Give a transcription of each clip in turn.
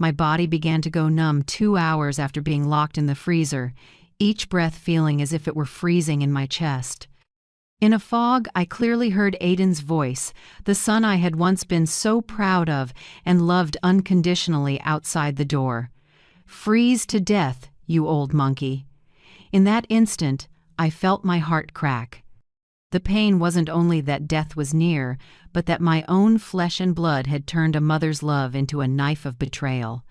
My body began to go numb 2 hours after being locked in the freezer, each breath feeling as if it were freezing in my chest. In a fog, I clearly heard Aiden's voice, the son I had once been so proud of and loved unconditionally outside the door. "Freeze to death, you old monkey." In that instant, I felt my heart crack. The pain wasn't only that death was near, but that my own flesh and blood had turned a mother's love into a knife of betrayal.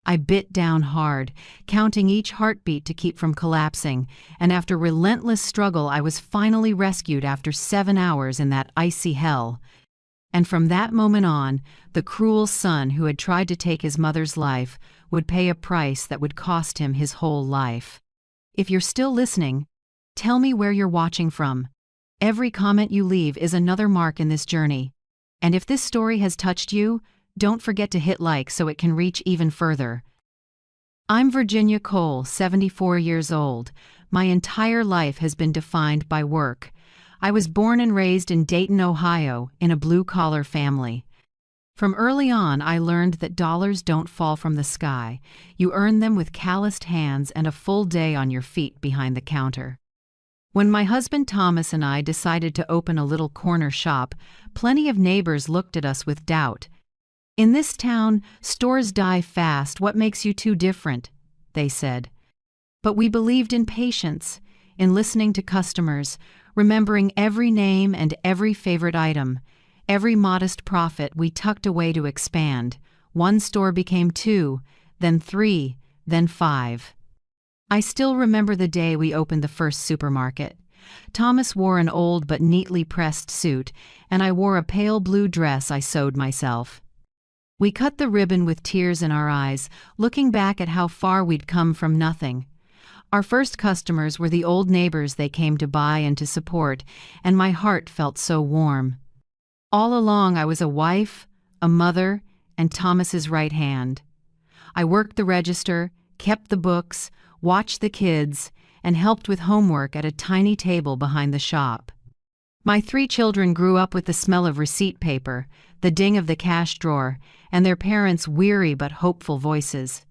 I bit down hard, counting each heartbeat to keep from collapsing, and after relentless struggle I was finally rescued after 7 hours in that icy hell. And from that moment on, the cruel son who had tried to take his mother's life would pay a price that would cost him his whole life. If you're still listening, tell me where you're watching from. Every comment you leave is another mark in this journey. And if this story has touched you, don't forget to hit like so it can reach even further. I'm Virginia Cole, 74 years old. My entire life has been defined by work. I was born and raised in Dayton, Ohio, in a blue-collar family. From early on, I learned that dollars don't fall from the sky. You earn them with calloused hands and a full day on your feet behind the counter. When my husband Thomas and I decided to open a little corner shop, plenty of neighbors looked at us with doubt. "In this town, stores die fast. What makes you two different?" they said. But we believed in patience, in listening to customers, remembering every name and every favorite item. Every modest profit we tucked away to expand. One store became 2, then 3, then 5. I still remember the day we opened the first supermarket. Thomas wore an old but neatly pressed suit, and I wore a pale blue dress I sewed myself. We cut the ribbon with tears in our eyes, looking back at how far we'd come from nothing. Our first customers were the old neighbors they came to buy and to support, and my heart felt so warm. All along I was a wife, a mother, and Thomas's right hand. I worked the register, kept the books, watched the kids, and helped with homework at a tiny table behind the shop. My 3 children grew up with the smell of receipt paper, the ding of the cash drawer, and their parents' weary but hopeful voices.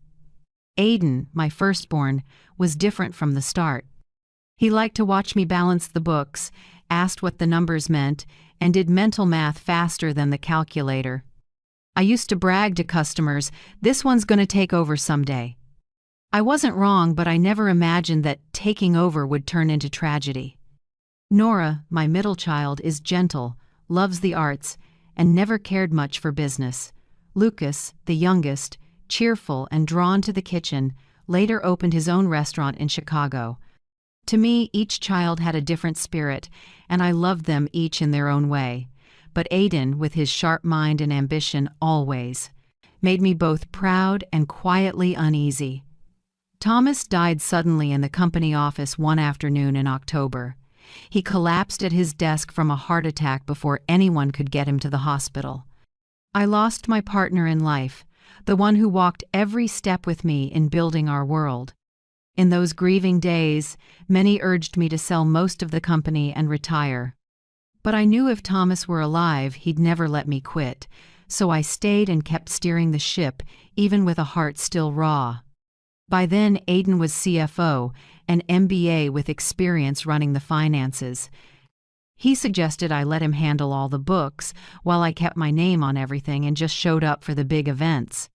Aiden, my firstborn, was different from the start. He liked to watch me balance the books, asked what the numbers meant, and did mental math faster than the calculator. I used to brag to customers, "This one's going to take over someday." I wasn't wrong, but I never imagined that taking over would turn into tragedy. Nora, my middle child, is gentle, loves the arts, and never cared much for business. Lucas, the youngest, cheerful and drawn to the kitchen, later opened his own restaurant in Chicago. To me, each child had a different spirit, and I loved them each in their own way. But Aiden, with his sharp mind and ambition always, made me both proud and quietly uneasy. Thomas died suddenly in the company office one afternoon in October. He collapsed at his desk from a heart attack before anyone could get him to the hospital. I lost my partner in life, the one who walked every step with me in building our world. In those grieving days, many urged me to sell most of the company and retire. But I knew if Thomas were alive, he'd never let me quit, so I stayed and kept steering the ship, even with a heart still raw. By then, Aiden was CFO, an MBA with experience running the finances. He suggested I let him handle all the books, while I kept my name on everything and just showed up for the big events.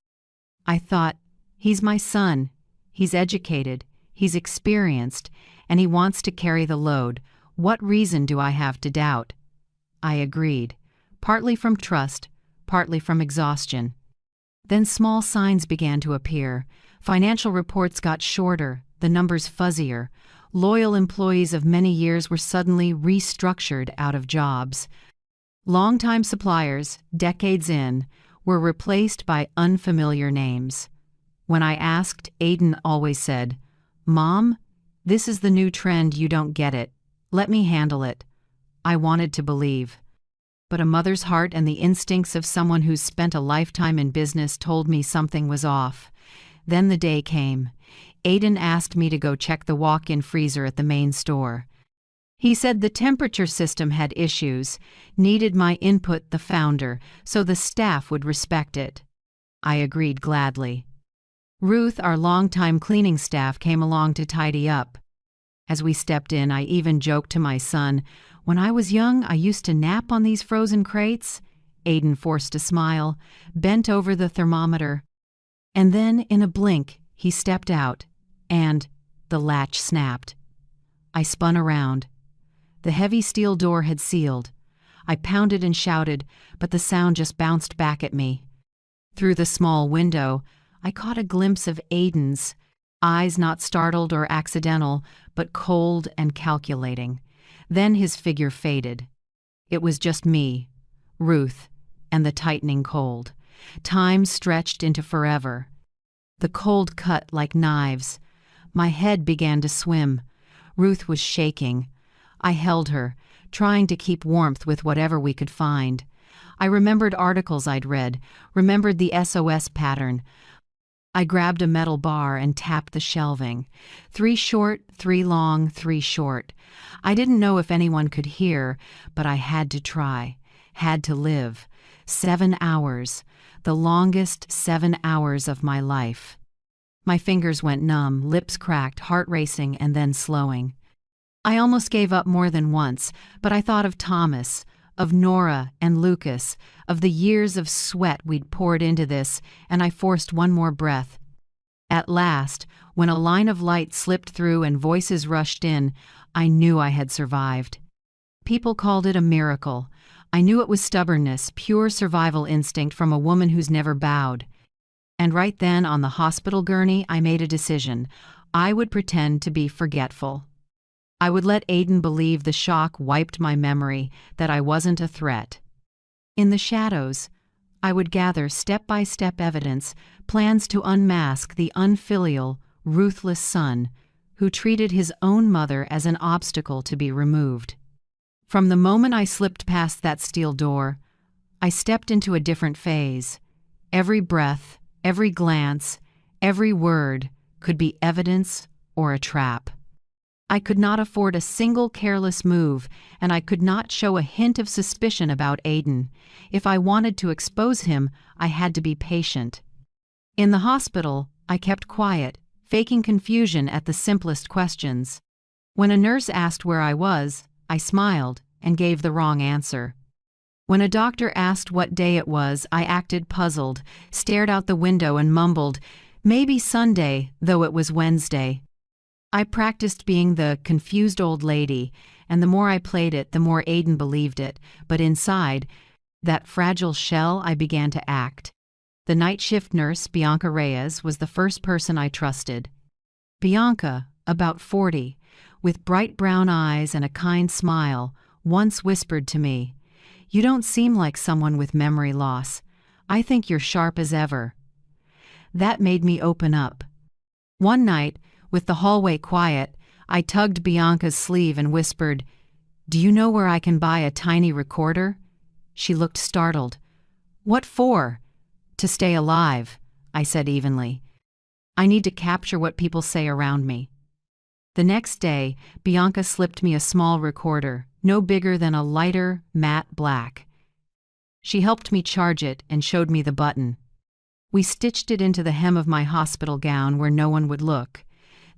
I thought, he's my son, he's educated, he's experienced, and he wants to carry the load. What reason do I have to doubt? I agreed, partly from trust, partly from exhaustion. Then small signs began to appear. Financial reports got shorter, the numbers fuzzier. Loyal employees of many years were suddenly restructured out of jobs. Longtime suppliers, decades in, were replaced by unfamiliar names. When I asked, Aiden always said, "Mom, this is the new trend, you don't get it. Let me handle it." I wanted to believe. But a mother's heart and the instincts of someone who's spent a lifetime in business told me something was off. Then the day came. Aiden asked me to go check the walk-in freezer at the main store. He said the temperature system had issues, needed my input, the founder, so the staff would respect it. I agreed gladly. Ruth, our longtime cleaning staff, came along to tidy up. As we stepped in, I even joked to my son, "When I was young, I used to nap on these frozen crates." Aiden forced a smile, bent over the thermometer. And then, in a blink, he stepped out, and the latch snapped. I spun around. The heavy steel door had sealed. I pounded and shouted, but the sound just bounced back at me. Through the small window, I caught a glimpse of Aiden's eyes, not startled or accidental, but cold and calculating. Then his figure faded. It was just me, Ruth, and the tightening cold. Time stretched into forever. The cold cut like knives. My head began to swim. Ruth was shaking. I held her, trying to keep warmth with whatever we could find. I remembered articles I'd read, remembered the SOS pattern. I grabbed a metal bar and tapped the shelving. 3 short, 3 long, 3 short. I didn't know if anyone could hear, but I had to try, had to live. 7 hours, the longest 7 hours of my life. My fingers went numb, lips cracked, heart racing, and then slowing. I almost gave up more than once, but I thought of Thomas, of Nora and Lucas, of the years of sweat we'd poured into this, and I forced one more breath. At last, when a line of light slipped through and voices rushed in, I knew I had survived. People called it a miracle. I knew it was stubbornness, pure survival instinct from a woman who's never bowed. And right then, on the hospital gurney, I made a decision. I would pretend to be forgetful. I would let Aiden believe the shock wiped my memory, that I wasn't a threat. In the shadows, I would gather step-by-step evidence, plans to unmask the unfilial, ruthless son who treated his own mother as an obstacle to be removed. From the moment I slipped past that steel door, I stepped into a different phase. Every breath, every glance, every word could be evidence or a trap. I could not afford a single careless move, and I could not show a hint of suspicion about Aiden. If I wanted to expose him, I had to be patient. In the hospital, I kept quiet, faking confusion at the simplest questions. When a nurse asked where I was, I smiled and gave the wrong answer. When a doctor asked what day it was, I acted puzzled, stared out the window and mumbled, "Maybe Sunday, though it was Wednesday." I practiced being the confused old lady, and the more I played it, the more Aiden believed it. But inside, that fragile shell, I began to act. The night shift nurse, Bianca Reyes, was the first person I trusted. Bianca, about 40, with bright brown eyes and a kind smile, once whispered to me, "You don't seem like someone with memory loss. I think you're sharp as ever." That made me open up. One night, with the hallway quiet, I tugged Bianca's sleeve and whispered, "Do you know where I can buy a tiny recorder?" She looked startled. "What for?" "To stay alive," I said evenly. "I need to capture what people say around me." The next day, Bianca slipped me a small recorder, no bigger than a lighter, matte black. She helped me charge it and showed me the button. We stitched it into the hem of my hospital gown where no one would look.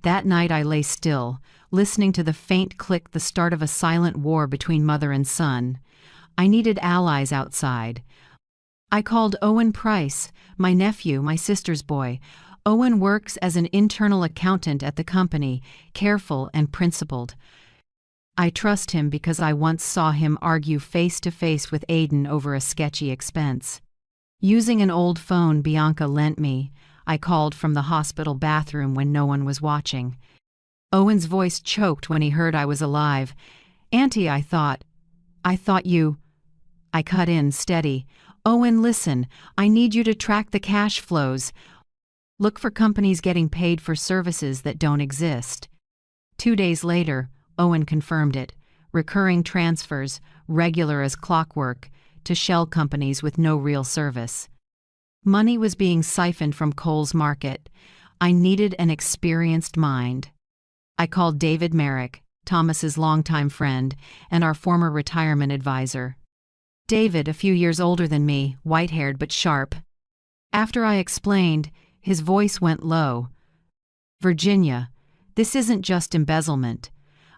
That night I lay still, listening to the faint click, the start of a silent war between mother and son. I needed allies outside. I called Owen Price, my nephew, my sister's boy. Owen works as an internal accountant at the company, careful and principled. I trust him because I once saw him argue face-to-face with Aiden over a sketchy expense. Using an old phone Bianca lent me, I called from the hospital bathroom when no one was watching. Owen's voice choked when he heard I was alive. "Auntie, I thought you—" I cut in, steady. "Owen, listen, I need you to track the cash flows. Look for companies getting paid for services that don't exist." 2 days later, Owen confirmed it. Recurring transfers, regular as clockwork, to shell companies with no real service. Money was being siphoned from Cole's market. I needed an experienced mind. I called David Merrick, Thomas's longtime friend, and our former retirement advisor. David, a few years older than me, white-haired but sharp. After I explained, his voice went low. Virginia, this isn't just embezzlement.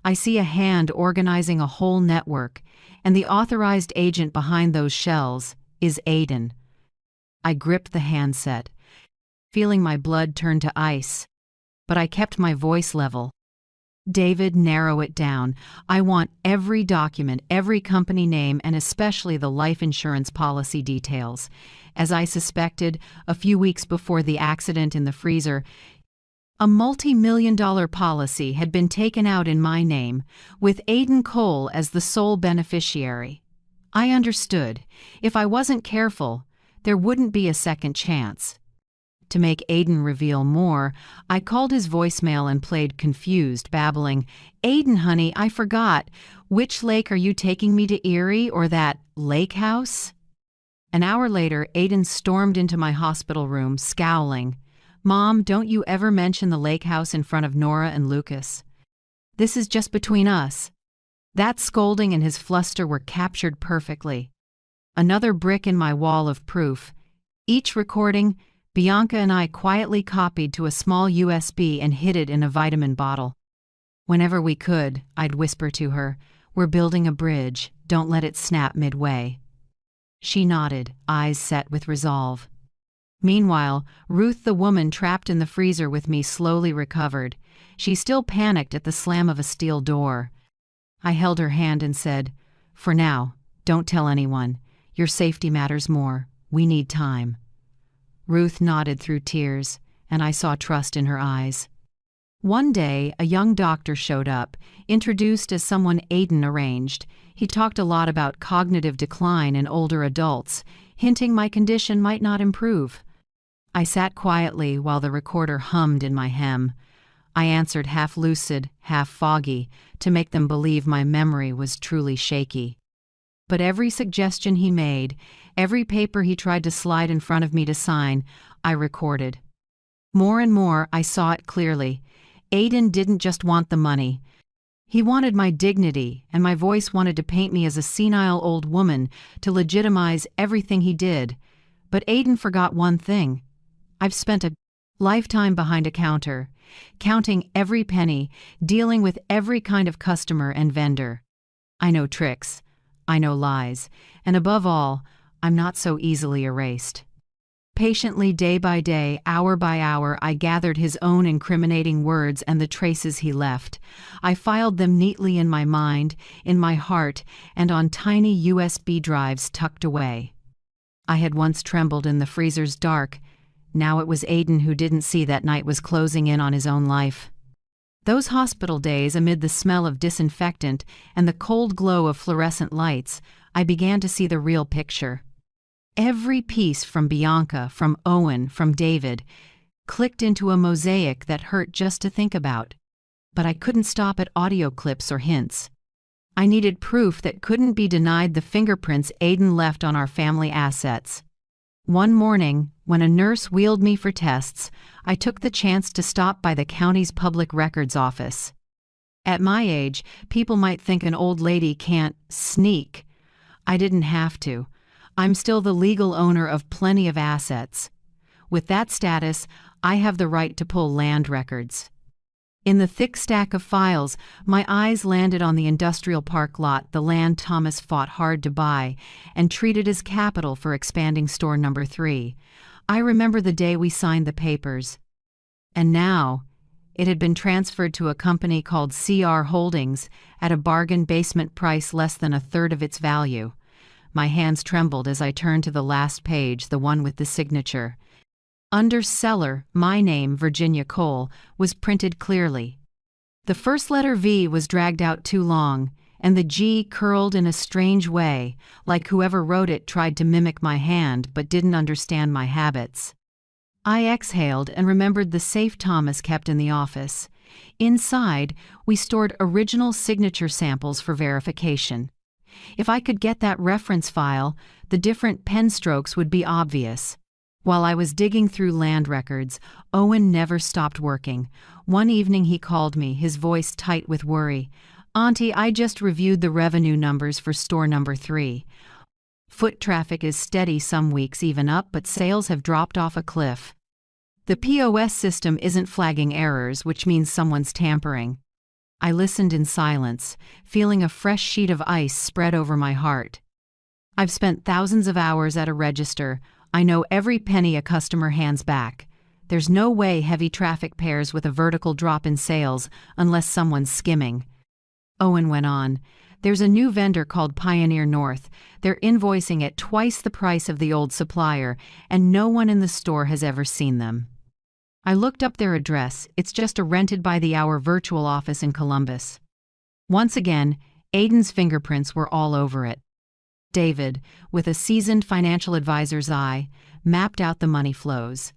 I see a hand organizing a whole network, and the authorized agent behind those shells is Aiden. I gripped the handset, feeling my blood turn to ice, but I kept my voice level. David, narrow it down. I want every document, every company name, and especially the life insurance policy details. As I suspected, a few weeks before the accident in the freezer, a multi-million-dollar policy had been taken out in my name, with Aiden Cole as the sole beneficiary. I understood. If I wasn't careful, there wouldn't be a second chance. To make Aiden reveal more, I called his voicemail and played confused, babbling, "Aiden, honey, I forgot. Which lake are you taking me to, Erie or that lake house?" An hour later, Aiden stormed into my hospital room, scowling. "Mom, don't you ever mention the lake house in front of Nora and Lucas. This is just between us." That scolding and his fluster were captured perfectly. Another brick in my wall of proof. Each recording, Bianca and I quietly copied to a small USB and hid it in a vitamin bottle. Whenever we could, I'd whisper to her, "We're building a bridge, don't let it snap midway." She nodded, eyes set with resolve. Meanwhile, Ruth, the woman trapped in the freezer with me, slowly recovered. She still panicked at the slam of a steel door. I held her hand and said, "For now, don't tell anyone. Your safety matters more. We need time." Ruth nodded through tears, and I saw trust in her eyes. One day, a young doctor showed up, introduced as someone Aiden arranged. He talked a lot about cognitive decline in older adults, hinting my condition might not improve. I sat quietly while the recorder hummed in my hem. I answered half lucid, half foggy, to make them believe my memory was truly shaky. But every suggestion he made, every paper he tried to slide in front of me to sign, I recorded. More and more, I saw it clearly. Aiden didn't just want the money. He wanted my dignity, and my voice wanted to paint me as a senile old woman to legitimize everything he did. But Aiden forgot one thing. I've spent a lifetime behind a counter, counting every penny, dealing with every kind of customer and vendor. I know tricks, I know lies, and above all, I'm not so easily erased. Patiently, day by day, hour by hour, I gathered his own incriminating words and the traces he left. I filed them neatly in my mind, in my heart, and on tiny USB drives tucked away. I had once trembled in the freezer's dark. Now it was Aiden who didn't see that night was closing in on his own life. Those hospital days, amid the smell of disinfectant and the cold glow of fluorescent lights, I began to see the real picture. Every piece from Bianca, from Owen, from David, clicked into a mosaic that hurt just to think about. But I couldn't stop at audio clips or hints. I needed proof that couldn't be denied, the fingerprints Aiden left on our family assets. One morning, when a nurse wheeled me for tests, I took the chance to stop by the county's public records office. At my age, people might think an old lady can't sneak. I didn't have to. I'm still the legal owner of plenty of assets. With that status, I have the right to pull land records. In the thick stack of files, my eyes landed on the industrial park lot, the land Thomas fought hard to buy and treated as capital for expanding store number 3. I remember the day we signed the papers. And now, it had been transferred to a company called CR Holdings at a bargain basement price less than a third of its value. My hands trembled as I turned to the last page, the one with the signature. Under seller, my name, Virginia Cole, was printed clearly. The first letter V was dragged out too long, and the G curled in a strange way, like whoever wrote it tried to mimic my hand but didn't understand my habits. I exhaled and remembered the safe Thomas kept in the office. Inside, we stored original signature samples for verification. If I could get that reference file, the different pen strokes would be obvious. While I was digging through land records, Owen never stopped working. One evening he called me, his voice tight with worry. "Auntie, I just reviewed the revenue numbers for store number 3. Foot traffic is steady, some weeks even up, but sales have dropped off a cliff. The POS system isn't flagging errors, which means someone's tampering. I listened in silence, feeling a fresh sheet of ice spread over my heart. I've spent thousands of hours at a register. I know every penny a customer hands back. There's no way heavy traffic pairs with a vertical drop in sales unless someone's skimming. Owen went on. There's a new vendor called Pioneer North. They're invoicing at twice the price of the old supplier, and no one in the store has ever seen them. I looked up their address. It's just a rented-by-the-hour virtual office in Columbus. Once again, Aiden's fingerprints were all over it. David, with a seasoned financial advisor's eye, mapped out the money flows.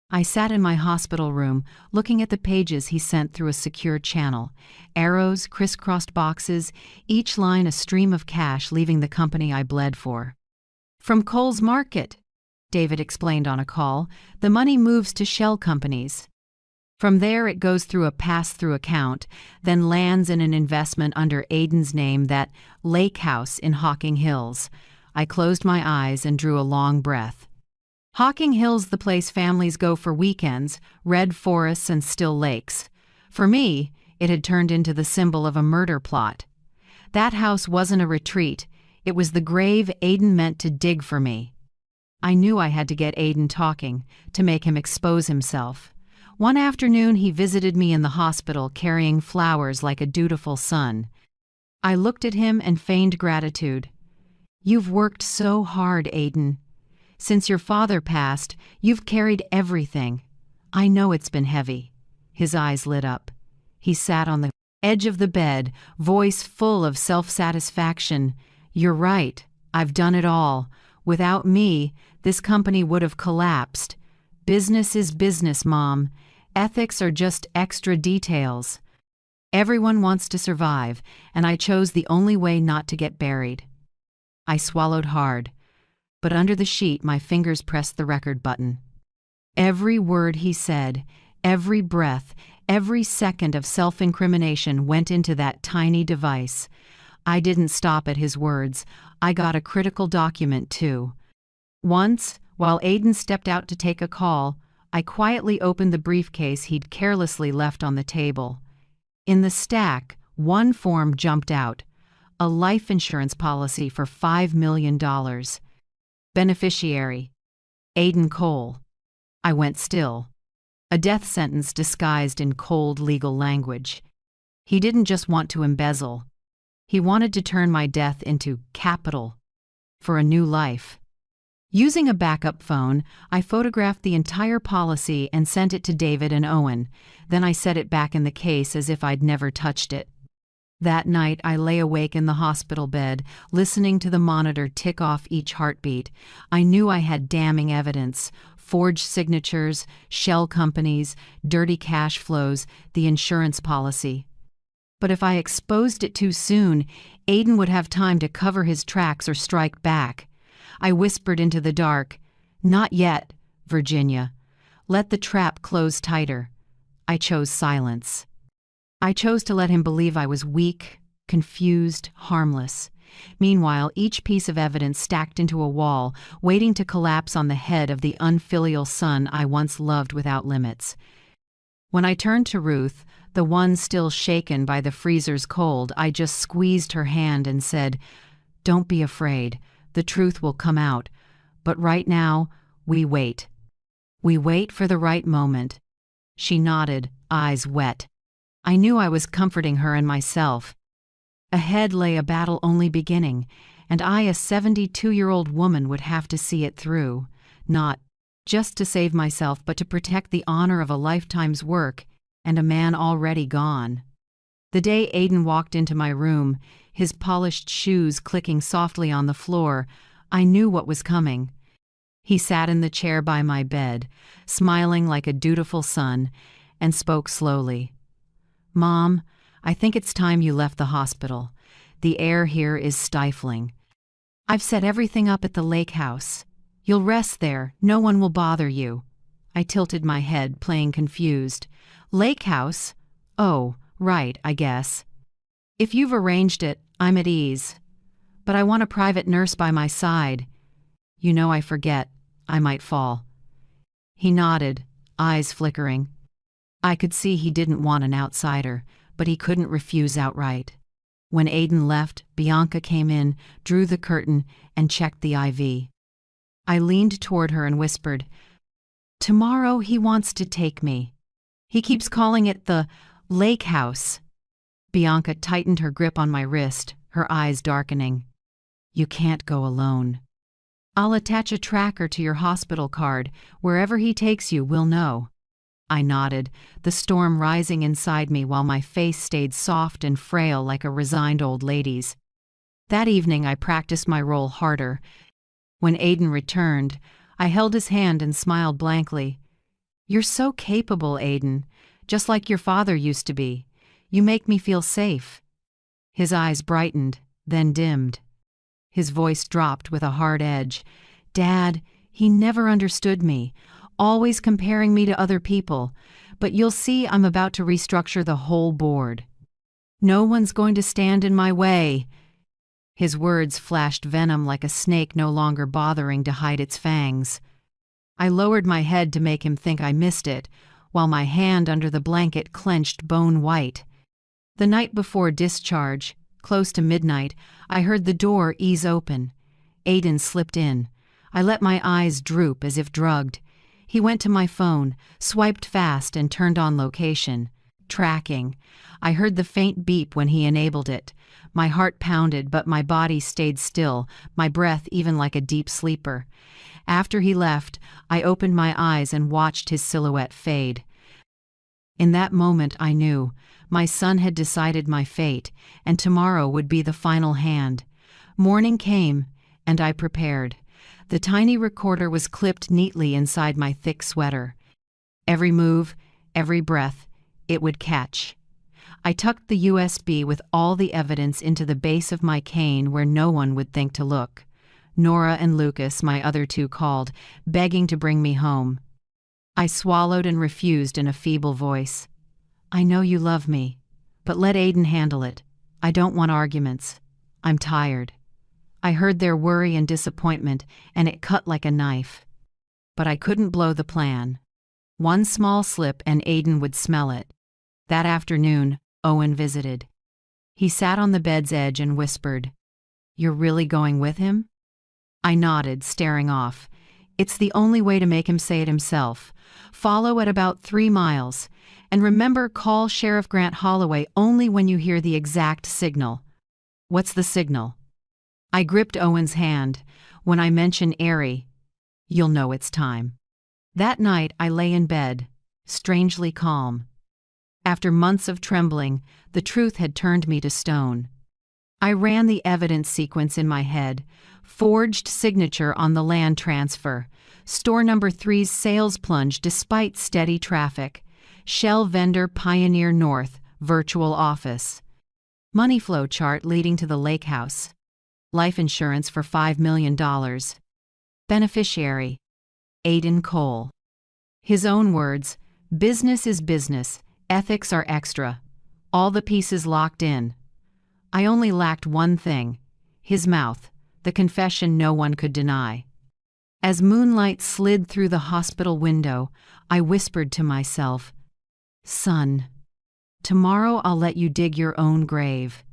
I sat in my hospital room, looking at the pages he sent through a secure channel. Arrows, crisscrossed boxes, each line a stream of cash leaving the company I bled for. From Cole's Market, David explained on a call, the money moves to shell companies. From there it goes through a pass-through account, then lands in an investment under Aiden's name, that Lake House in Hocking Hills. I closed my eyes and drew a long breath. Hocking Hills, the place families go for weekends, red forests and still lakes. For me, it had turned into the symbol of a murder plot. That house wasn't a retreat, it was the grave Aiden meant to dig for me. I knew I had to get Aiden talking, to make him expose himself. One afternoon he visited me in the hospital carrying flowers like a dutiful son. I looked at him and feigned gratitude. "You've worked so hard, Aiden. Since your father passed, you've carried everything. I know it's been heavy." His eyes lit up. He sat on the edge of the bed, voice full of self-satisfaction. "You're right. I've done it all. Without me, this company would have collapsed. Business is business, Mom. Ethics are just extra details. Everyone wants to survive, and I chose the only way not to get buried." I swallowed hard, but under the sheet my fingers pressed the record button. Every word he said, every breath, every second of self-incrimination went into that tiny device. I didn't stop at his words. I got a critical document, too. Once, while Aiden stepped out to take a call, I quietly opened the briefcase he'd carelessly left on the table. In the stack, one form jumped out. A life insurance policy for $5 million. Beneficiary: Aiden Cole. I went still. A death sentence disguised in cold legal language. He didn't just want to embezzle. He wanted to turn my death into capital for a new life. Using a backup phone, I photographed the entire policy and sent it to David and Owen. Then I set it back in the case as if I'd never touched it. That night, I lay awake in the hospital bed, listening to the monitor tick off each heartbeat. I knew I had damning evidence: forged signatures, shell companies, dirty cash flows, the insurance policy. But if I exposed it too soon, Aiden would have time to cover his tracks or strike back. I whispered into the dark, "Not yet, Virginia. Let the trap close tighter." I chose silence. I chose to let him believe I was weak, confused, harmless. Meanwhile, each piece of evidence stacked into a wall, waiting to collapse on the head of the unfilial son I once loved without limits. When I turned to Ruth, the one still shaken by the freezer's cold, I just squeezed her hand and said, "Don't be afraid. The truth will come out. But right now, we wait. We wait for the right moment." She nodded, eyes wet. I knew I was comforting her and myself. Ahead lay a battle only beginning, and I, a 72-year-old woman, would have to see it through. Not just to save myself, but to protect the honor of a lifetime's work and a man already gone. The day Aiden walked into my room, his polished shoes clicking softly on the floor, I knew what was coming. He sat in the chair by my bed, smiling like a dutiful son, and spoke slowly. "Mom, I think it's time you left the hospital. The air here is stifling. I've set everything up at the lake house. You'll rest there. No one will bother you." I tilted my head, playing confused. "Lake house? Oh, right, I guess. If you've arranged it, I'm at ease." But I want a private nurse by my side. You know I forget. I might fall. He nodded, eyes flickering. I could see he didn't want an outsider, but he couldn't refuse outright. When Aiden left, Bianca came in, drew the curtain, and checked the IV. I leaned toward her and whispered, "Tomorrow he wants to take me. He keeps calling it the lake house." Bianca tightened her grip on my wrist, her eyes darkening. "You can't go alone. I'll attach a tracker to your hospital card. Wherever he takes you, we'll know." I nodded, the storm rising inside me while my face stayed soft and frail like a resigned old lady's. That evening I practiced my role harder. When Aiden returned, I held his hand and smiled blankly. "You're so capable, Aiden, just like your father used to be. You make me feel safe." His eyes brightened, then dimmed. His voice dropped with a hard edge. "Dad, he never understood me, always comparing me to other people, but you'll see I'm about to restructure the whole board. No one's going to stand in my way." His words flashed venom like a snake no longer bothering to hide its fangs. I lowered my head to make him think I missed it, while my hand under the blanket clenched bone white. The night before discharge, close to midnight, I heard the door ease open. Aiden slipped in. I let my eyes droop as if drugged. He went to my phone, swiped fast, and turned on location. Tracking. I heard the faint beep when he enabled it. My heart pounded, but my body stayed still, my breath even like a deep sleeper. After he left, I opened my eyes and watched his silhouette fade. In that moment I knew my son had decided my fate, and tomorrow would be the final hand. Morning came, and I prepared. The tiny recorder was clipped neatly inside my thick sweater. Every move, every breath, it would catch. I tucked the USB with all the evidence into the base of my cane where no one would think to look. Nora and Lucas, my other two, called, begging to bring me home. I swallowed and refused in a feeble voice. "I know you love me, but let Aiden handle it. I don't want arguments. I'm tired." I heard their worry and disappointment, and it cut like a knife. But I couldn't blow the plan. One small slip and Aiden would smell it. That afternoon, Owen visited. He sat on the bed's edge and whispered, "You're really going with him?" I nodded, staring off. "It's the only way to make him say it himself. Follow at about 3 miles. And remember, call Sheriff Grant Holloway only when you hear the exact signal." "What's the signal?" I gripped Owen's hand. "When I mention Airy, you'll know it's time." That night I lay in bed, strangely calm. After months of trembling, the truth had turned me to stone. I ran the evidence sequence in my head. Forged signature on the land transfer. Store number 3's sales plunge despite steady traffic. Shell vendor Pioneer North, virtual office. Money flow chart leading to the lake house. Life insurance for $5 million. Beneficiary, Aiden Cole. His own words, "Business is business, ethics are extra." All the pieces locked in. I only lacked one thing, his mouth, the confession no one could deny. As moonlight slid through the hospital window, I whispered to myself, "Son, tomorrow I'll let you dig your own grave.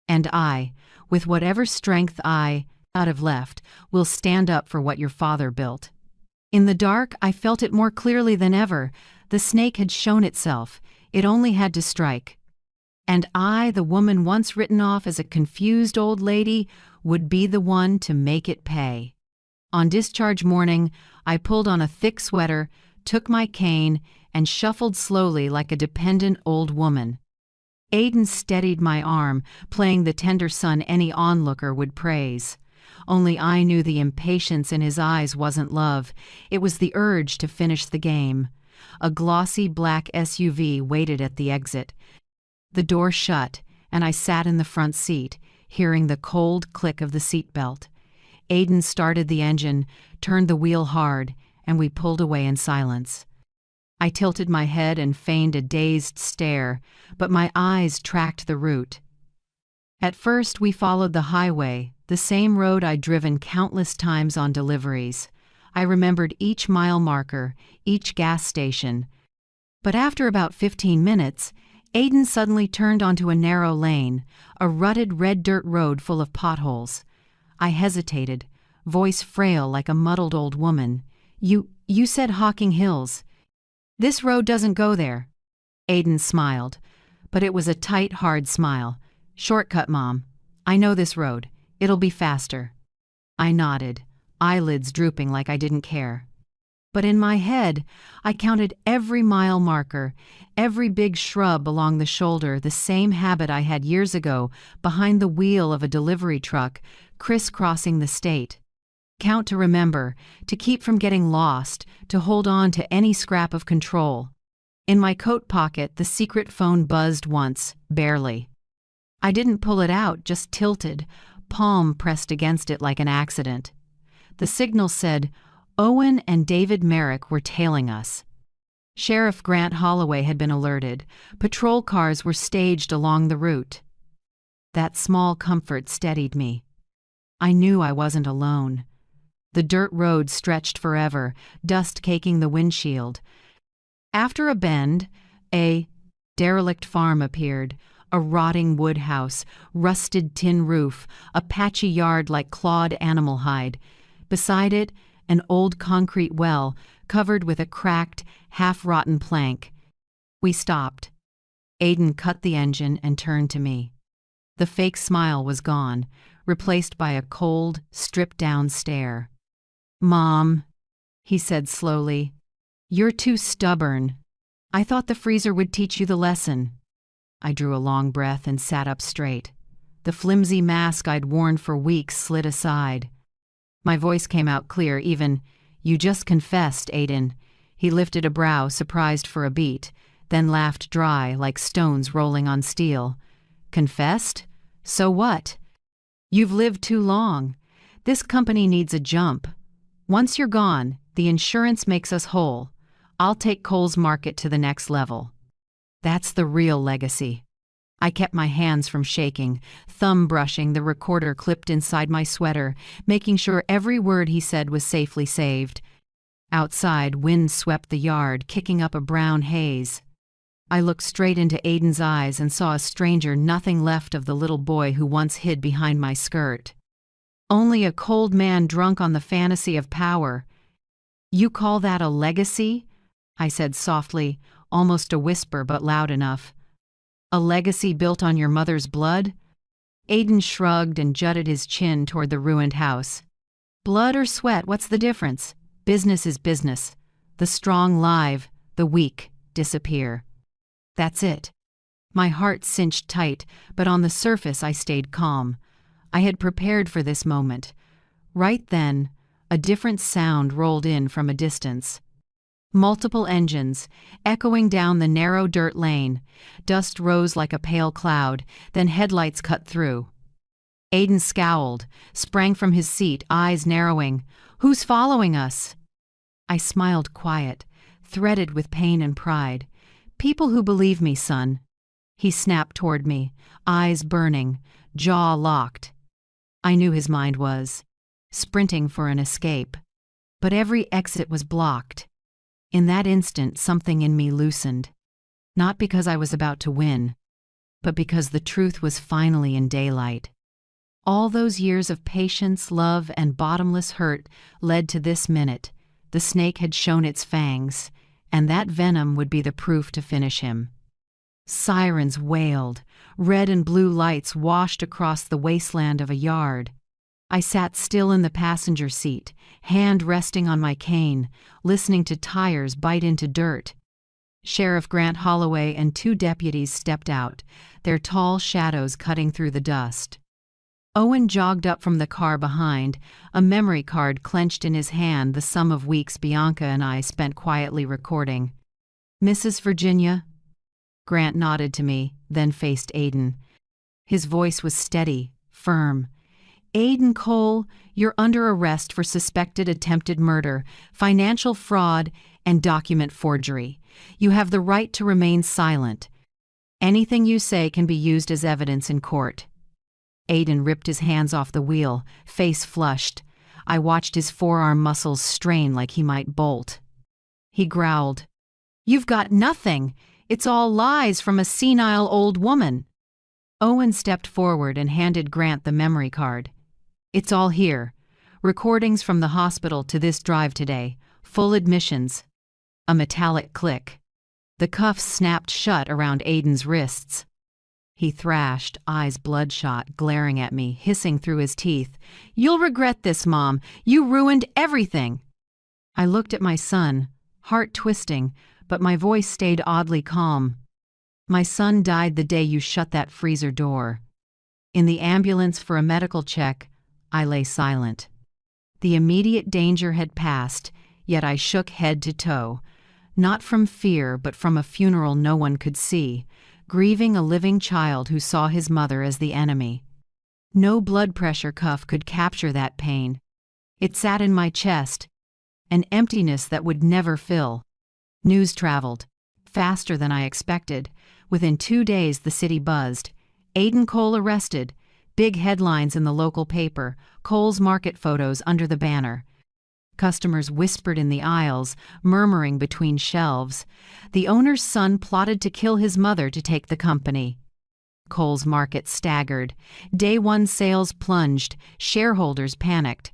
And I, with whatever strength I have left, will stand up for what your father built." In the dark, I felt it more clearly than ever. The snake had shown itself. It only had to strike. And I, the woman once written off as a confused old lady, would be the one to make it pay. On discharge morning, I pulled on a thick sweater, took my cane, and shuffled slowly like a dependent old woman. Aiden steadied my arm, playing the tender son any onlooker would praise. Only I knew the impatience in his eyes wasn't love. It was the urge to finish the game. A glossy black SUV waited at the exit. The door shut, and I sat in the front seat, hearing the cold click of the seatbelt. Aiden started the engine, turned the wheel hard, and we pulled away in silence. I tilted my head and feigned a dazed stare, but my eyes tracked the route. At first we followed the highway, the same road I'd driven countless times on deliveries. I remembered each mile marker, each gas station. But after about 15 minutes, Aiden suddenly turned onto a narrow lane, a rutted red dirt road full of potholes. I hesitated, voice frail like a muddled old woman. You said Hocking Hills. This road doesn't go there." Aiden smiled, but it was a tight, hard smile. "Shortcut, Mom. I know this road. It'll be faster." I nodded, eyelids drooping like I didn't care. But in my head, I counted every mile marker, every big shrub along the shoulder, the same habit I had years ago behind the wheel of a delivery truck, crisscrossing the state. Count to remember, to keep from getting lost, to hold on to any scrap of control. In my coat pocket, the secret phone buzzed once, barely. I didn't pull it out, just tilted, palm pressed against it like an accident. The signal said, Owen and David Merrick were tailing us. Sheriff Grant Holloway had been alerted. Patrol cars were staged along the route. That small comfort steadied me. I knew I wasn't alone. The dirt road stretched forever, dust caking the windshield. After a bend, a derelict farm appeared, a rotting wood house, rusted tin roof, a patchy yard like clawed animal hide. Beside it, an old concrete well covered with a cracked, half-rotten plank. We stopped. Aiden cut the engine and turned to me. The fake smile was gone, replaced by a cold, stripped-down stare. "Mom," he said slowly, "you're too stubborn. I thought the freezer would teach you the lesson." I drew a long breath and sat up straight. The flimsy mask I'd worn for weeks slid aside. My voice came out clear, even, "You just confessed, Aiden." He lifted a brow, surprised for a beat, then laughed dry, like stones rolling on steel. "Confessed? So what? You've lived too long. This company needs a jump. Once you're gone, the insurance makes us whole. I'll take Cole's Market to the next level. That's the real legacy." I kept my hands from shaking, thumb brushing the recorder clipped inside my sweater, making sure every word he said was safely saved. Outside, wind swept the yard, kicking up a brown haze. I looked straight into Aiden's eyes and saw a stranger, nothing left of the little boy who once hid behind my skirt. Only a cold man drunk on the fantasy of power. "You call that a legacy?" I said softly, almost a whisper but loud enough. "A legacy built on your mother's blood?" Aiden shrugged and jutted his chin toward the ruined house. "Blood or sweat, what's the difference? Business is business. The strong live, the weak disappear. That's it." My heart cinched tight, but on the surface I stayed calm. I had prepared for this moment. Right then, a different sound rolled in from a distance. Multiple engines, echoing down the narrow dirt lane. Dust rose like a pale cloud, then headlights cut through. Aiden scowled, sprang from his seat, eyes narrowing. "Who's following us?" I smiled quiet, threaded with pain and pride. "People who believe me, son." He snapped toward me, eyes burning, jaw locked. I knew his mind was sprinting for an escape, but every exit was blocked. In that instant, something in me loosened. Not because I was about to win, but because the truth was finally in daylight. All those years of patience, love, and bottomless hurt led to this minute. The snake had shown its fangs, and that venom would be the proof to finish him. Sirens wailed. Red and blue lights washed across the wasteland of a yard. I sat still in the passenger seat, hand resting on my cane, listening to tires bite into dirt. Sheriff Grant Holloway and 2 deputies stepped out, their tall shadows cutting through the dust. Owen jogged up from the car behind, a memory card clenched in his hand, the sum of weeks Bianca and I spent quietly recording. "Mrs. Virginia?" Grant nodded to me, then faced Aiden. His voice was steady, firm. "Aiden Cole, you're under arrest for suspected attempted murder, financial fraud, and document forgery. You have the right to remain silent. Anything you say can be used as evidence in court." Aiden ripped his hands off the wheel, face flushed. I watched his forearm muscles strain like he might bolt. He growled, "You've got nothing. It's all lies from a senile old woman." Owen stepped forward and handed Grant the memory card. "It's all here. Recordings from the hospital to this drive today. Full admissions." A metallic click. The cuffs snapped shut around Aiden's wrists. He thrashed, eyes bloodshot, glaring at me, hissing through his teeth. "You'll regret this, Mom. You ruined everything." I looked at my son, heart twisting, but my voice stayed oddly calm. "My son died the day you shut that freezer door." In the ambulance for a medical check, I lay silent. The immediate danger had passed, yet I shook head to toe. Not from fear, but from a funeral no one could see, grieving a living child who saw his mother as the enemy. No blood pressure cuff could capture that pain. It sat in my chest, an emptiness that would never fill. News traveled, faster than I expected. Within 2 days the city buzzed. Aiden Cole arrested. Big headlines in the local paper, Cole's Market photos under the banner. Customers whispered in the aisles, murmuring between shelves. The owner's son plotted to kill his mother to take the company. Cole's Market staggered. Day one sales plunged. Shareholders panicked.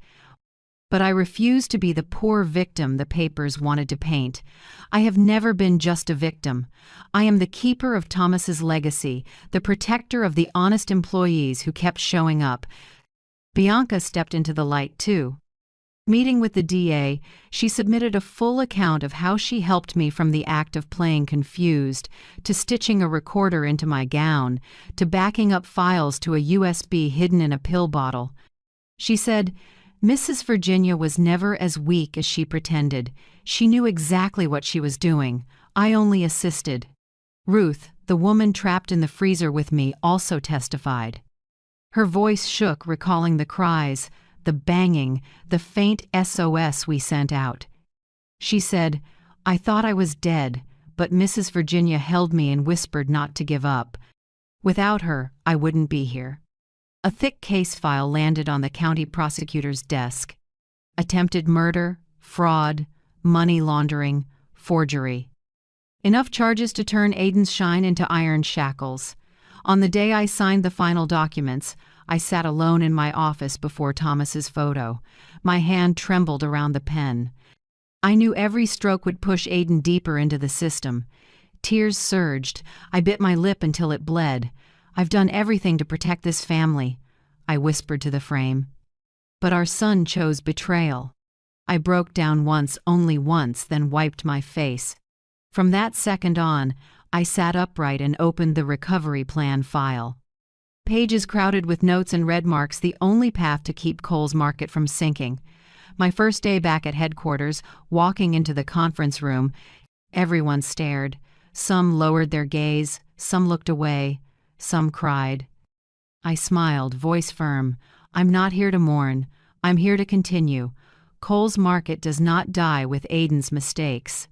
But I refused to be the poor victim the papers wanted to paint. I have never been just a victim. I am the keeper of Thomas's legacy, the protector of the honest employees who kept showing up. Bianca stepped into the light too. Meeting with the DA, she submitted a full account of how she helped me from the act of playing confused, to stitching a recorder into my gown, to backing up files to a USB hidden in a pill bottle. She said, "Mrs. Virginia was never as weak as she pretended. She knew exactly what she was doing. I only assisted." Ruth, the woman trapped in the freezer with me, also testified. Her voice shook, recalling the cries, the banging, the faint SOS we sent out. She said, "I thought I was dead, but Mrs. Virginia held me and whispered not to give up. Without her, I wouldn't be here." A thick case file landed on the county prosecutor's desk. Attempted murder, fraud, money laundering, forgery. Enough charges to turn Aiden's shine into iron shackles. On the day I signed the final documents, I sat alone in my office before Thomas's photo. My hand trembled around the pen. I knew every stroke would push Aiden deeper into the system. Tears surged. I bit my lip until it bled. "I've done everything to protect this family," I whispered to the frame. But our son chose betrayal. I broke down once, only once, then wiped my face. From that second on, I sat upright and opened the recovery plan file. Pages crowded with notes and red marks, the only path to keep Cole's Market from sinking. My first day back at headquarters, walking into the conference room, everyone stared. Some lowered their gaze, some looked away, some cried. I smiled, voice firm. "I'm not here to mourn. I'm here to continue. Cole's Market does not die with Aiden's mistakes."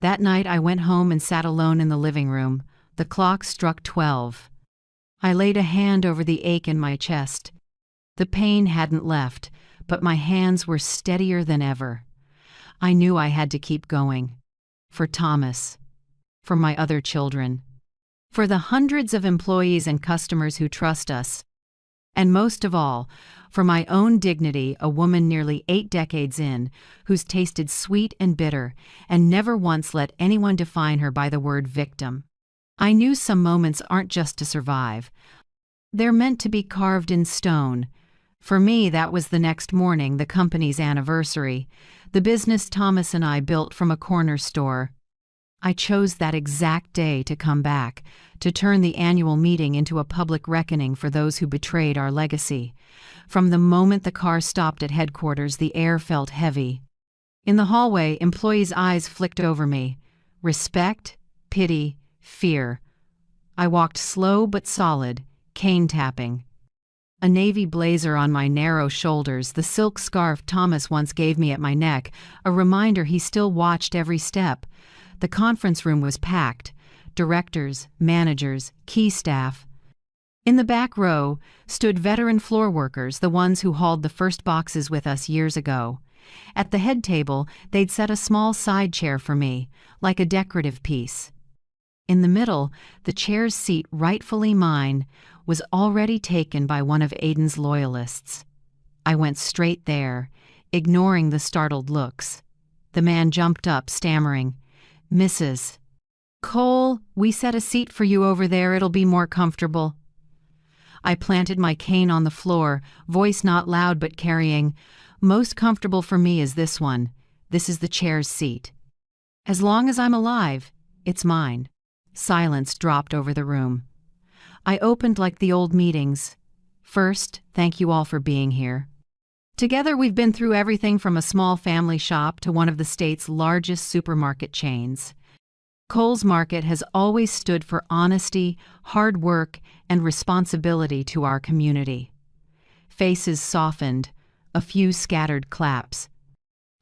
That night I went home and sat alone in the living room. The clock struck 12. I laid a hand over the ache in my chest. The pain hadn't left, but my hands were steadier than ever. I knew I had to keep going. For Thomas. For my other children. For the hundreds of employees and customers who trust us. And most of all, for my own dignity, a woman nearly 8 decades in, who's tasted sweet and bitter, and never once let anyone define her by the word victim. I knew some moments aren't just to survive. They're meant to be carved in stone. For me, that was the next morning, the company's anniversary, the business Thomas and I built from a corner store. I chose that exact day to come back, to turn the annual meeting into a public reckoning for those who betrayed our legacy. From the moment the car stopped at headquarters, the air felt heavy. In the hallway, employees' eyes flicked over me. Respect, pity, fear. I walked slow but solid, cane tapping. A navy blazer on my narrow shoulders, the silk scarf Thomas once gave me at my neck, a reminder he still watched every step. The conference room was packed. Directors, managers, key staff. In the back row stood veteran floor workers, the ones who hauled the first boxes with us years ago. At the head table, they'd set a small side chair for me, like a decorative piece. In the middle, the chair's seat, rightfully mine, was already taken by one of Aiden's loyalists. I went straight there, ignoring the startled looks. The man jumped up, stammering, "Mrs. Cole, we set a seat for you over there. It'll be more comfortable." I planted my cane on the floor, voice not loud but carrying, "Most comfortable for me is this one. This is the chair's seat. As long as I'm alive, it's mine." Silence dropped over the room. I opened like the old meetings. "First, thank you all for being here. Together we've been through everything from a small family shop to one of the state's largest supermarket chains. Cole's Market has always stood for honesty, hard work, and responsibility to our community." Faces softened, a few scattered claps.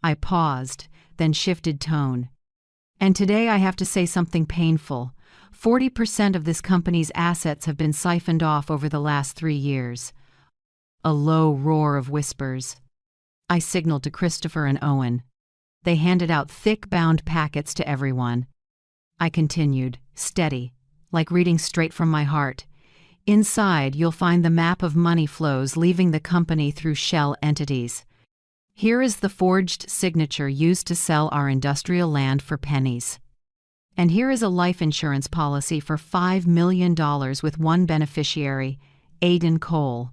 I paused, then shifted tone. "And today I have to say something painful. 40% of this company's assets have been siphoned off over the last 3 years." A low roar of whispers. I signaled to Christopher and Owen. They handed out thick bound packets to everyone. I continued, steady, like reading straight from my heart. "Inside, you'll find the map of money flows leaving the company through shell entities. Here is the forged signature used to sell our industrial land for pennies. And here is a life insurance policy for $5 million with one beneficiary, Aiden Cole."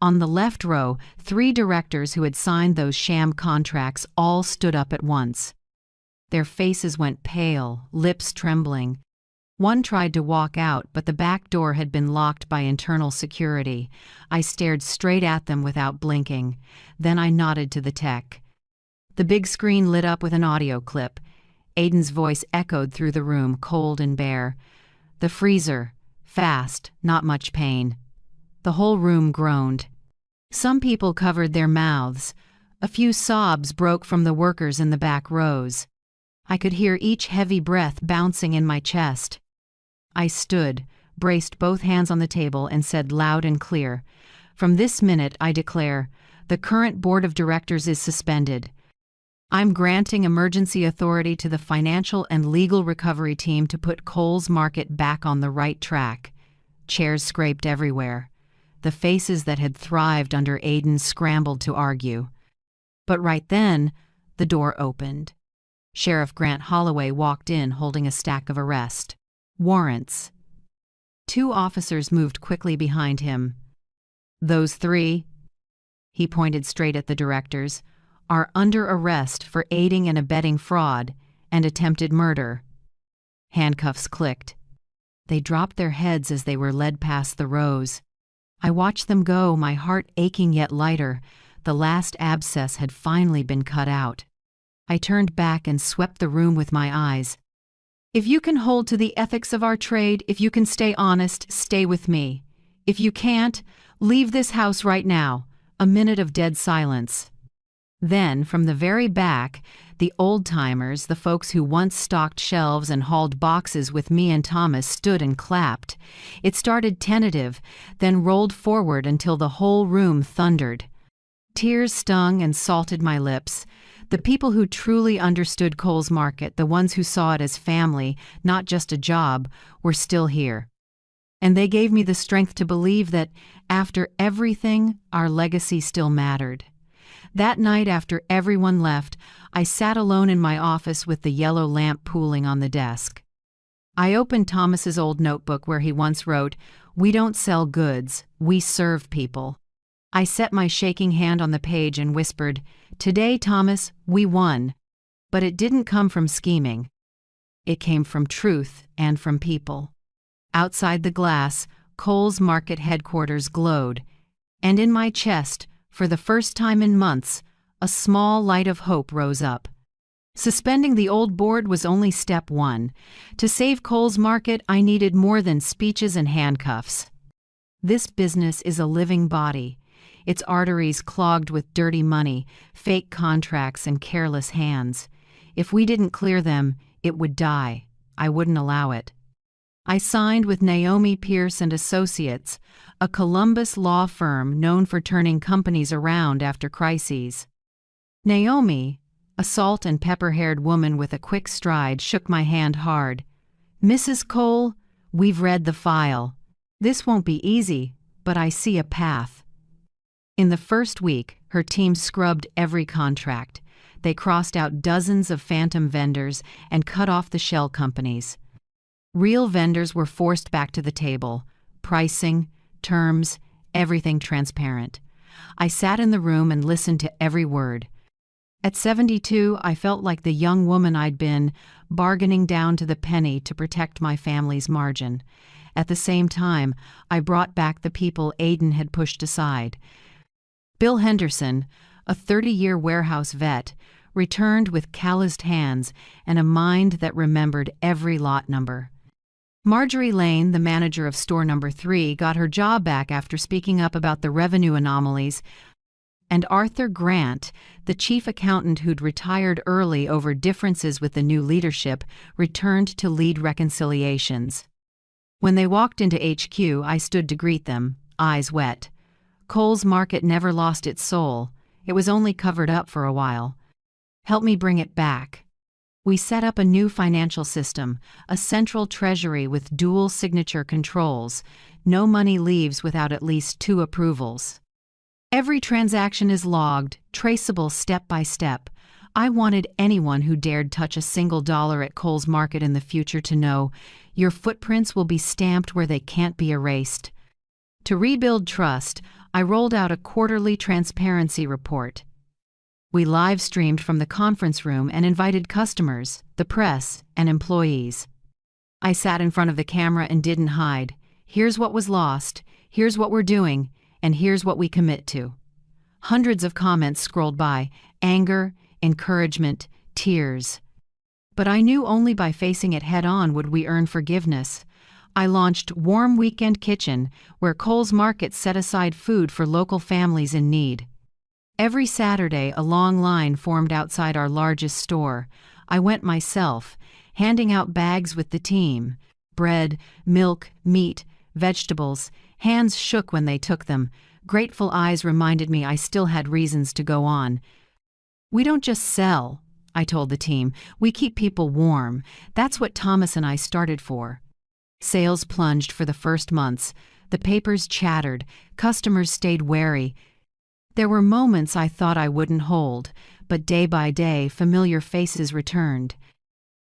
On the left row, 3 directors who had signed those sham contracts all stood up at once. Their faces went pale, lips trembling. One tried to walk out, but the back door had been locked by internal security. I stared straight at them without blinking. Then I nodded to the tech. The big screen lit up with an audio clip. Aiden's voice echoed through the room, cold and bare. "The freezer. Fast. Not much pain." The whole room groaned. Some people covered their mouths. A few sobs broke from the workers in the back rows. I could hear each heavy breath bouncing in my chest. I stood, braced both hands on the table, and said loud and clear, "From this minute, I declare, the current board of directors is suspended. I'm granting emergency authority to the financial and legal recovery team to put Cole's Market back on the right track." Chairs scraped everywhere. The faces that had thrived under Aiden scrambled to argue. But right then, the door opened. Sheriff Grant Holloway walked in holding a stack of arrest warrants. 2 officers moved quickly behind him. "Those 3," he pointed straight at the directors, "are under arrest for aiding and abetting fraud and attempted murder." Handcuffs clicked. They dropped their heads as they were led past the rows. I watched them go, my heart aching yet lighter. The last abscess had finally been cut out. I turned back and swept the room with my eyes. "If you can hold to the ethics of our trade, if you can stay honest, stay with me. If you can't, leave this house right now." A minute of dead silence. Then, from the very back, the old-timers, the folks who once stocked shelves and hauled boxes with me and Thomas, stood and clapped. It started tentative, then rolled forward until the whole room thundered. Tears stung and salted my lips. The people who truly understood Cole's Market, the ones who saw it as family, not just a job, were still here. And they gave me the strength to believe that, after everything, our legacy still mattered. That night, after everyone left, I sat alone in my office with the yellow lamp pooling on the desk. I opened Thomas's old notebook where he once wrote, "We don't sell goods, we serve people." I set my shaking hand on the page and whispered, "Today, Thomas, we won." But it didn't come from scheming. It came from truth and from people. Outside the glass, Cole's Market headquarters glowed, and in my chest, for the first time in months, a small light of hope rose up. Suspending the old board was only step 1. To save Cole's Market, I needed more than speeches and handcuffs. This business is a living body, its arteries clogged with dirty money, fake contracts, and careless hands. If we didn't clear them, it would die. I wouldn't allow it. I signed with Naomi Pierce and Associates, a Columbus law firm known for turning companies around after crises. Naomi, a salt and pepper-haired woman with a quick stride, shook my hand hard. "Mrs. Cole, we've read the file. This won't be easy, but I see a path." In the first week, her team scrubbed every contract. They crossed out dozens of phantom vendors and cut off the shell companies. Real vendors were forced back to the table. Pricing, terms, everything transparent. I sat in the room and listened to every word. At 72, I felt like the young woman I'd been, bargaining down to the penny to protect my family's margin. At the same time, I brought back the people Aiden had pushed aside. Bill Henderson, a 30-year warehouse vet, returned with calloused hands and a mind that remembered every lot number. Marjorie Lane, the manager of store number 3, got her job back after speaking up about the revenue anomalies, and Arthur Grant, the chief accountant who'd retired early over differences with the new leadership, returned to lead reconciliations. When they walked into HQ, I stood to greet them, eyes wet. Cole's Market never lost its soul. It was only covered up for a while. Help me bring it back. We set up a new financial system, a central treasury with dual signature controls. No money leaves without at least 2 approvals. Every transaction is logged, traceable step by step. I wanted anyone who dared touch a single dollar at Cole's Market in the future to know, your footprints will be stamped where they can't be erased. To rebuild trust, I rolled out a quarterly transparency report. We live-streamed from the conference room and invited customers, the press, and employees. I sat in front of the camera and didn't hide. Here's what was lost, here's what we're doing, and here's what we commit to. Hundreds of comments scrolled by, anger, encouragement, tears. But I knew only by facing it head-on would we earn forgiveness. I launched Warm Weekend Kitchen, where Cole's Market set aside food for local families in need. Every Saturday, a long line formed outside our largest store. I went myself, handing out bags with the team. Bread, milk, meat, vegetables. Hands shook when they took them. Grateful eyes reminded me I still had reasons to go on. "We don't just sell," I told the team. "We keep people warm. That's what Thomas and I started for." Sales plunged for the first months. The papers chattered. Customers stayed wary. There were moments I thought I wouldn't hold, but day by day, familiar faces returned.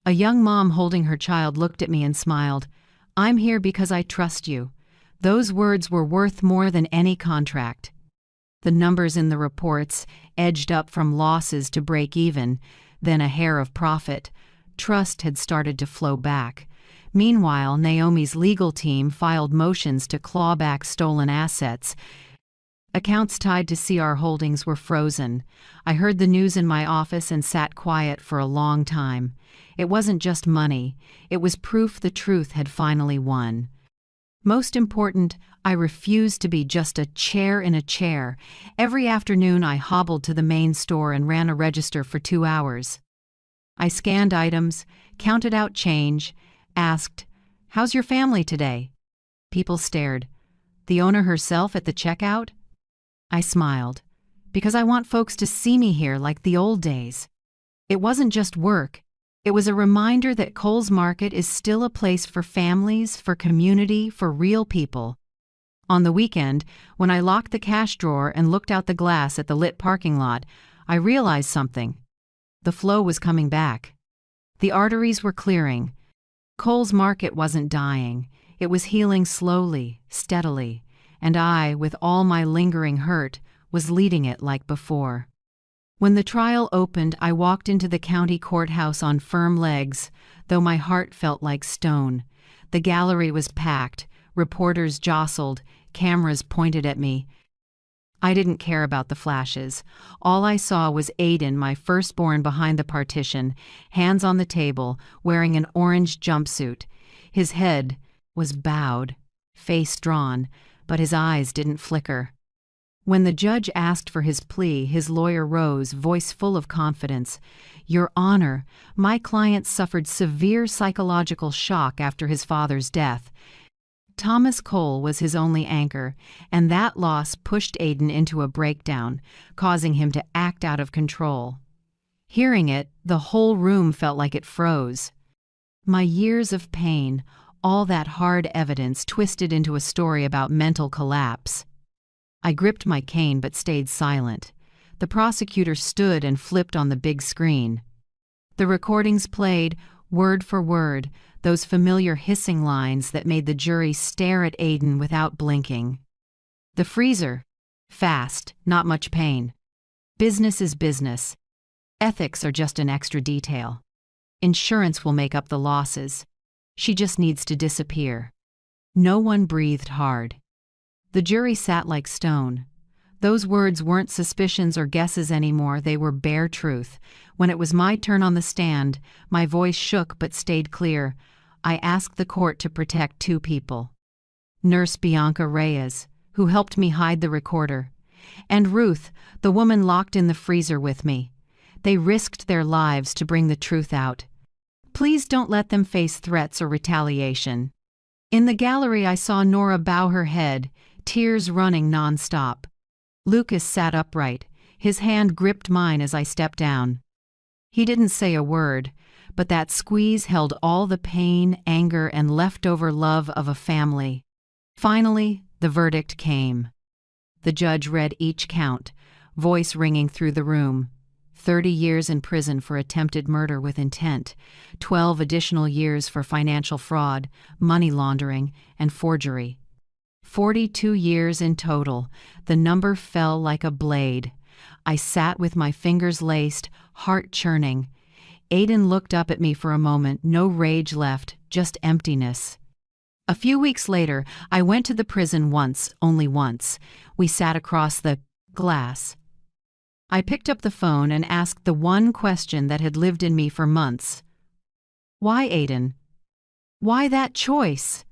A young mom holding her child looked at me and smiled. "I'm here because I trust you." Those words were worth more than any contract. The numbers in the reports edged up from losses to break even, then a hair of profit. Trust had started to flow back. Meanwhile, Naomi's legal team filed motions to claw back stolen assets. Accounts tied to CR Holdings were frozen. I heard the news in my office and sat quiet for a long time. It wasn't just money. It was proof the truth had finally won. Most important, I refused to be just a chair in a chair. Every afternoon I hobbled to the main store and ran a register for 2 hours. I scanned items, counted out change, asked, "How's your family today?" People stared. "The owner herself at the checkout?" I smiled, because I want folks to see me here like the old days. It wasn't just work. It was a reminder that Cole's Market is still a place for families, for community, for real people. On the weekend, when I locked the cash drawer and looked out the glass at the lit parking lot, I realized something. The flow was coming back. The arteries were clearing. Cole's Market wasn't dying. It was healing slowly, steadily. And I, with all my lingering hurt, was leading it like before. When the trial opened, I walked into the county courthouse on firm legs, though my heart felt like stone. The gallery was packed, reporters jostled, cameras pointed at me. I didn't care about the flashes. All I saw was Aiden, my firstborn, behind the partition, hands on the table, wearing an orange jumpsuit. His head was bowed, face drawn, but his eyes didn't flicker. When the judge asked for his plea, his lawyer rose, voice full of confidence. "Your Honor, my client suffered severe psychological shock after his father's death. Thomas Cole was his only anchor, and that loss pushed Aiden into a breakdown, causing him to act out of control." Hearing it, the whole room felt like it froze. My years of pain, all that hard evidence twisted into a story about mental collapse. I gripped my cane but stayed silent. The prosecutor stood and flipped on the big screen. The recordings played, word for word, those familiar hissing lines that made the jury stare at Aiden without blinking. "The freezer. Fast, not much pain. Business is business. Ethics are just an extra detail. Insurance will make up the losses. She just needs to disappear." No one breathed hard. The jury sat like stone. Those words weren't suspicions or guesses anymore, they were bare truth. When it was my turn on the stand, my voice shook but stayed clear. I asked the court to protect two people. Nurse Bianca Reyes, who helped me hide the recorder, and Ruth, the woman locked in the freezer with me. They risked their lives to bring the truth out. Please don't let them face threats or retaliation. In the gallery, I saw Nora bow her head, tears running nonstop. Lucas sat upright, his hand gripped mine as I stepped down. He didn't say a word, but that squeeze held all the pain, anger, and leftover love of a family. Finally, the verdict came. The judge read each count, voice ringing through the room. 30 years in prison for attempted murder with intent, 12 additional years for financial fraud, money laundering, and forgery. 42 years in total. The number fell like a blade. I sat with my fingers laced, heart churning. Aiden looked up at me for a moment, no rage left, just emptiness. A few weeks later, I went to the prison once, only once. We sat across the glass. I picked up the phone and asked the one question that had lived in me for months. "Why, Aiden? Why that choice?"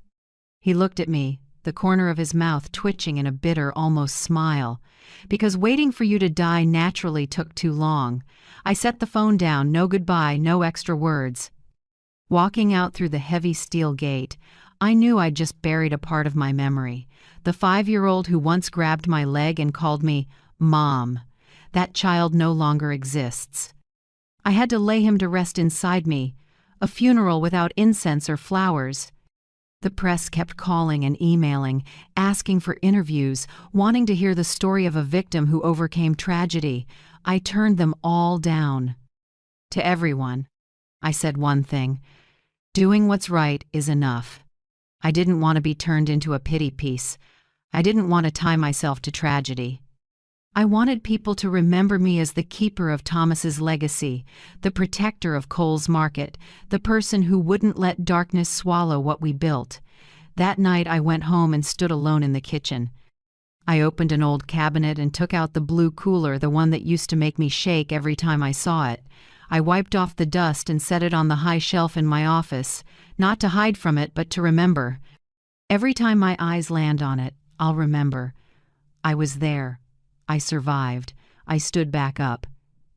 He looked at me, the corner of his mouth twitching in a bitter, almost smile. "Because waiting for you to die naturally took too long." I set the phone down, no goodbye, no extra words. Walking out through the heavy steel gate, I knew I'd just buried a part of my memory. The 5-year-old who once grabbed my leg and called me Mom. That child no longer exists. I had to lay him to rest inside me, a funeral without incense or flowers. The press kept calling and emailing, asking for interviews, wanting to hear the story of a victim who overcame tragedy. I turned them all down. To everyone, I said one thing: doing what's right is enough. I didn't want to be turned into a pity piece. I didn't want to tie myself to tragedy. I wanted people to remember me as the keeper of Thomas's legacy, the protector of Cole's Market, the person who wouldn't let darkness swallow what we built. That night I went home and stood alone in the kitchen. I opened an old cabinet and took out the blue cooler, the one that used to make me shake every time I saw it. I wiped off the dust and set it on the high shelf in my office, not to hide from it, but to remember. Every time my eyes land on it, I'll remember. I was there. I survived. I stood back up.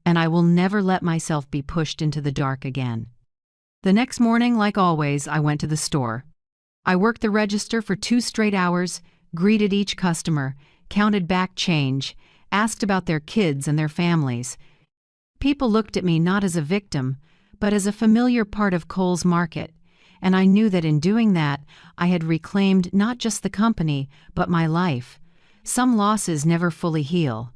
And I will never let myself be pushed into the dark again. The next morning, like always, I went to the store. I worked the register for 2 straight hours, greeted each customer, counted back change, asked about their kids and their families. People looked at me not as a victim, but as a familiar part of Cole's Market, and I knew that in doing that, I had reclaimed not just the company, but my life. Some losses never fully heal,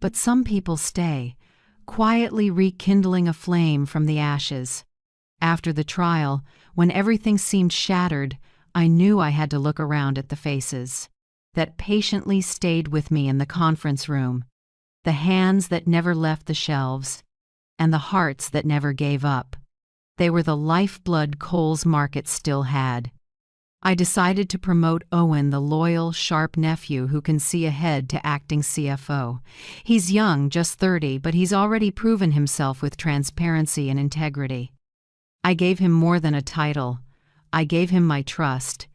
but some people stay, quietly rekindling a flame from the ashes. After the trial, when everything seemed shattered, I knew I had to look around at the faces that patiently stayed with me in the conference room, the hands that never left the shelves, and the hearts that never gave up. They were the lifeblood Cole's Market still had. I decided to promote Owen, the loyal, sharp nephew who can see ahead to acting CFO. He's young, just 30, but he's already proven himself with transparency and integrity. I gave him more than a title. I gave him my trust.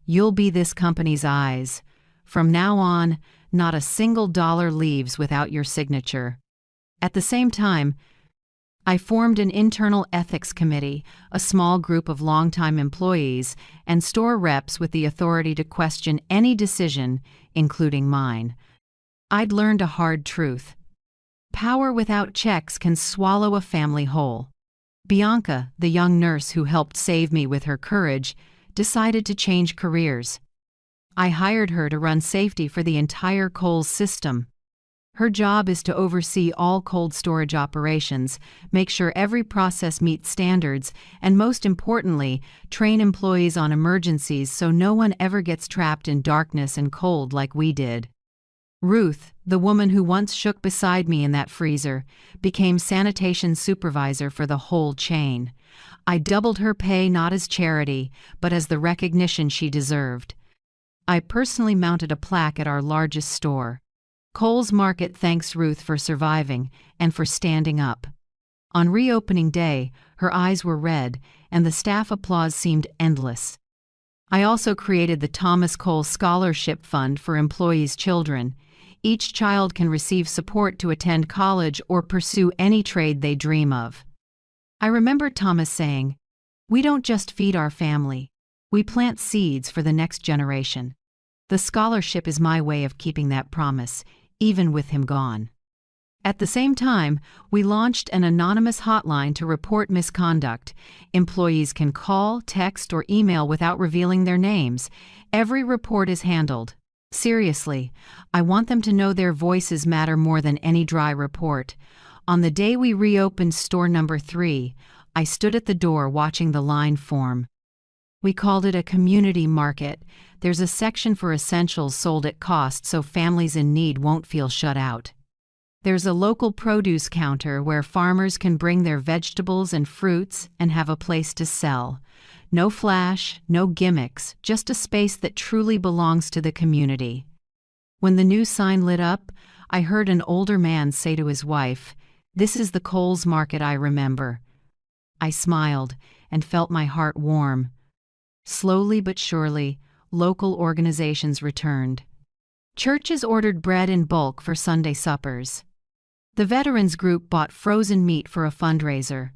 You'll be this company's eyes. From now on, Not a single dollar leaves without your signature. At the same time, I formed an internal ethics committee, a small group of longtime employees, and store reps with the authority to question any decision, including mine. I'd learned a hard truth. Power without checks can swallow a family whole. Bianca, the young nurse who helped save me with her courage, decided to change careers. I hired her to run safety for the entire Kohl's system. Her job is to oversee all cold storage operations, make sure every process meets standards, and most importantly, train employees on emergencies so no one ever gets trapped in darkness and cold like we did. Ruth, the woman who once shook beside me in that freezer, became sanitation supervisor for the whole chain. I doubled her pay not as charity, but as the recognition she deserved. I personally mounted a plaque at our largest store. Kohl's Market thanks Ruth for surviving and for standing up. On reopening day, her eyes were red, and the staff applause seemed endless. I also created the Thomas Cole Scholarship Fund for employees' children. Each child can receive support to attend college or pursue any trade they dream of. I remember Thomas saying, "We don't just feed our family, we plant seeds for the next generation." The scholarship is my way of keeping that promise, even with him gone. At the same time, we launched an anonymous hotline to report misconduct. Employees can call, text, or email without revealing their names. Every report is handled. Seriously, I want them to know their voices matter more than any dry report. On the day we reopened store number 3, I stood at the door watching the line form. We called it a community market. There's a section for essentials sold at cost so families in need won't feel shut out. There's a local produce counter where farmers can bring their vegetables and fruits and have a place to sell. No flash, no gimmicks, just a space that truly belongs to the community. When the new sign lit up, I heard an older man say to his wife, "This is the Kohl's Market I remember." I smiled and felt my heart warm. Slowly but surely, local organizations returned. Churches ordered bread in bulk for Sunday suppers. The veterans group bought frozen meat for a fundraiser.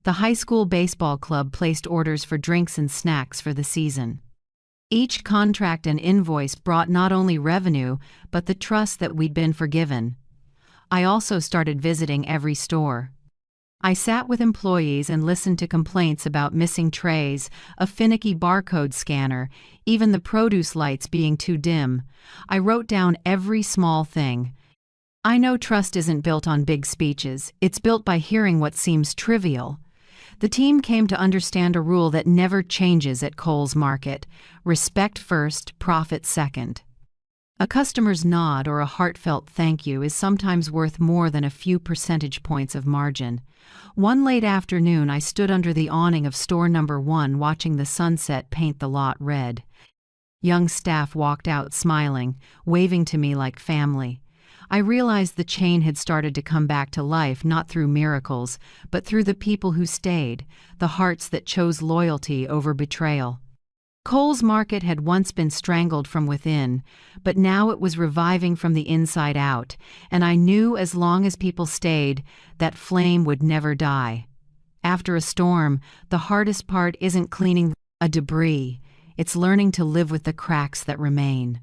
The high school baseball club placed orders for drinks and snacks for the season. Each contract and invoice brought not only revenue, but the trust that we'd been forgiven. I also started visiting every store. I sat with employees and listened to complaints about missing trays, a finicky barcode scanner, even the produce lights being too dim. I wrote down every small thing. I know trust isn't built on big speeches, it's built by hearing what seems trivial. The team came to understand a rule that never changes at Kohl's Market: respect first, profit second. A customer's nod or a heartfelt thank you is sometimes worth more than a few percentage points of margin. One late afternoon, I stood under the awning of store number 1 watching the sunset paint the lot red. Young staff walked out smiling, waving to me like family. I realized the chain had started to come back to life not through miracles, but through the people who stayed, the hearts that chose loyalty over betrayal. Kohl's Market had once been strangled from within, but now it was reviving from the inside out, and I knew as long as people stayed, that flame would never die. After a storm, the hardest part isn't cleaning a debris, it's learning to live with the cracks that remain.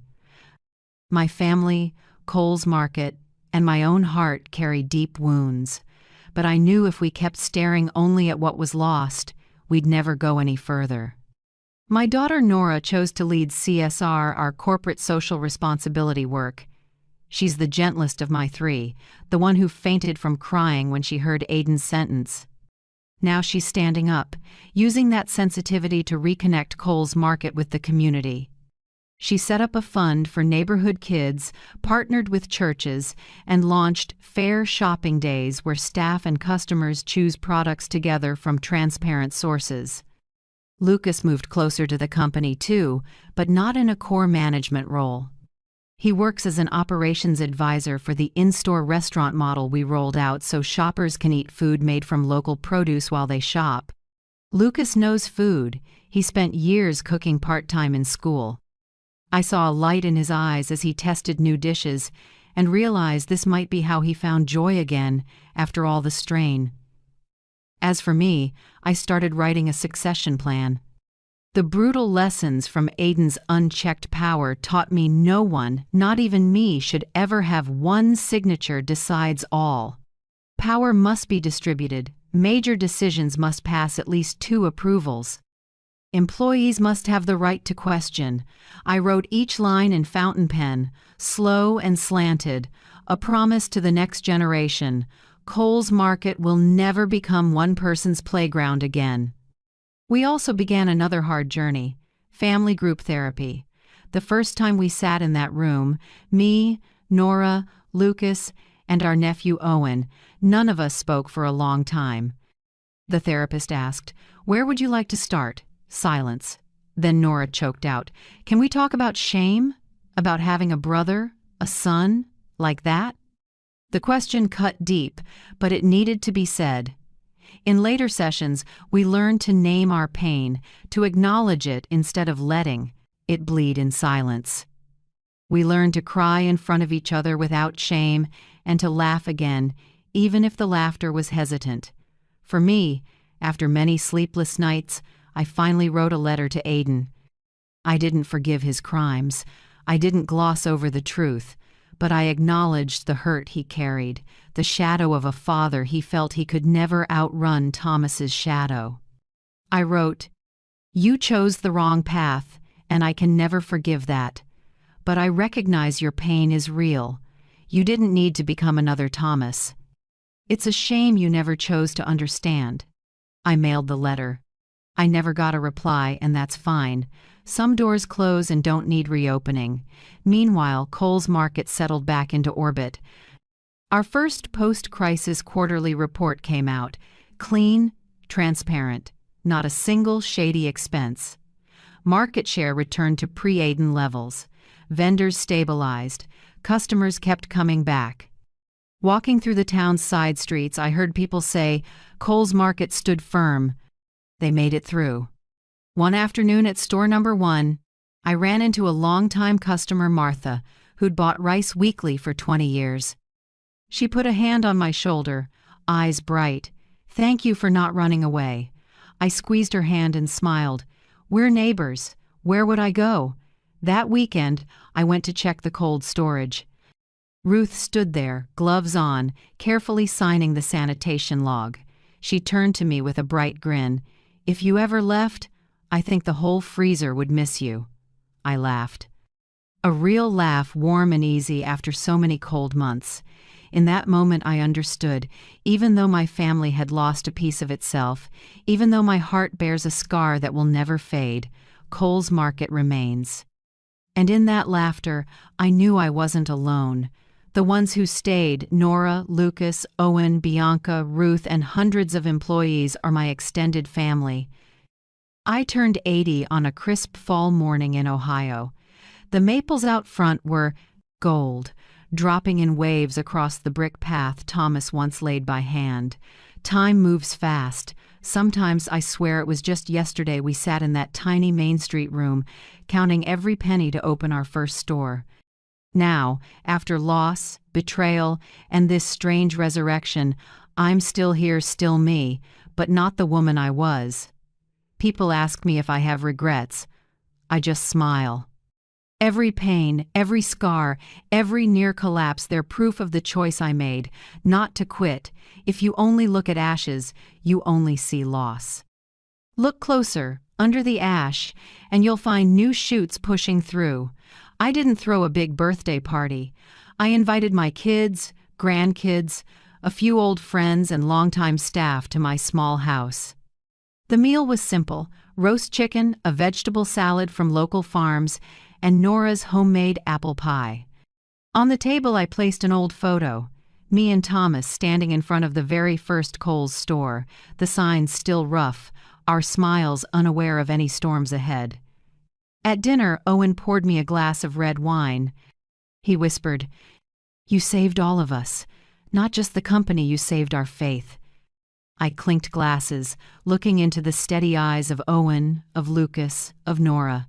My family, Kohl's Market, and my own heart carry deep wounds, but I knew if we kept staring only at what was lost, we'd never go any further. My daughter Nora chose to lead CSR, our corporate social responsibility work. She's the gentlest of my 3, the one who fainted from crying when she heard Aiden's sentence. Now she's standing up, using that sensitivity to reconnect Kohl's Market with the community. She set up a fund for neighborhood kids, partnered with churches, and launched fair shopping days where staff and customers choose products together from transparent sources. Lucas moved closer to the company too, but not in a core management role. He works as an operations advisor for the in-store restaurant model we rolled out so shoppers can eat food made from local produce while they shop. Lucas knows food. He spent years cooking part-time in school. I saw a light in his eyes as he tested new dishes and realized this might be how he found joy again after all the strain. As for me, I started writing a succession plan. The brutal lessons from Aiden's unchecked power taught me no one, not even me, should ever have one signature decides all. Power must be distributed. Major decisions must pass at least 2 approvals. Employees must have the right to question. I wrote each line in fountain pen, slow and slanted, a promise to the next generation. Cole's Market will never become one person's playground again. We also began another hard journey, family group therapy. The first time we sat in that room, me, Nora, Lucas, and our nephew Owen, none of us spoke for a long time. The therapist asked, "Where would you like to start?" Silence. Then Nora choked out, "Can we talk about shame? About having a brother, a son, like that?" The question cut deep, but it needed to be said. In later sessions, we learned to name our pain, to acknowledge it instead of letting it bleed in silence. We learned to cry in front of each other without shame and to laugh again, even if the laughter was hesitant. For me, after many sleepless nights, I finally wrote a letter to Aiden. I didn't forgive his crimes. I didn't gloss over the truth, but I acknowledged the hurt he carried, the shadow of a father he felt he could never outrun Thomas's shadow. I wrote, "You chose the wrong path, and I can never forgive that. But I recognize your pain is real. You didn't need to become another Thomas. It's a shame you never chose to understand." I mailed the letter. I never got a reply, and that's fine. Some doors close and don't need reopening. Meanwhile, Cole's Market settled back into orbit. Our first post-crisis quarterly report came out. Clean, transparent, not a single shady expense. Market share returned to pre-Aiden levels. Vendors stabilized. Customers kept coming back. Walking through the town's side streets, I heard people say, "Cole's Market stood firm." They made it through. One afternoon at store number 1, I ran into a longtime customer, Martha, who'd bought rice weekly for 20 years. She put a hand on my shoulder, eyes bright. "Thank you for not running away." I squeezed her hand and smiled. "We're neighbors. Where would I go?" That weekend, I went to check the cold storage. Ruth stood there, gloves on, carefully signing the sanitation log. She turned to me with a bright grin. "If you ever left, I think the whole freezer would miss you." I laughed. A real laugh, warm and easy after so many cold months. In that moment I understood, even though my family had lost a piece of itself, even though my heart bears a scar that will never fade, Cole's Market remains. And in that laughter, I knew I wasn't alone. The ones who stayed, Nora, Lucas, Owen, Bianca, Ruth, and hundreds of employees, are my extended family. I turned 80 on a crisp fall morning in Ohio. The maples out front were gold, dropping in waves across the brick path Thomas once laid by hand. Time moves fast. Sometimes I swear it was just yesterday we sat in that tiny Main Street room, counting every penny to open our first store. Now, after loss, betrayal, and this strange resurrection, I'm still here, still me, but not the woman I was. People ask me if I have regrets. I just smile. Every pain, every scar, every near collapse, they're proof of the choice I made, not to quit. If you only look at ashes, you only see loss. Look closer, under the ash, and you'll find new shoots pushing through. I didn't throw a big birthday party. I invited my kids, grandkids, a few old friends, and longtime staff to my small house. The meal was simple: roast chicken, a vegetable salad from local farms, and Nora's homemade apple pie. On the table I placed an old photo, me and Thomas standing in front of the very first Cole's store, the signs still rough, our smiles unaware of any storms ahead. At dinner, Owen poured me a glass of red wine. He whispered, "You saved all of us. Not just the company, you saved our faith." I clinked glasses, looking into the steady eyes of Owen, of Lucas, of Nora.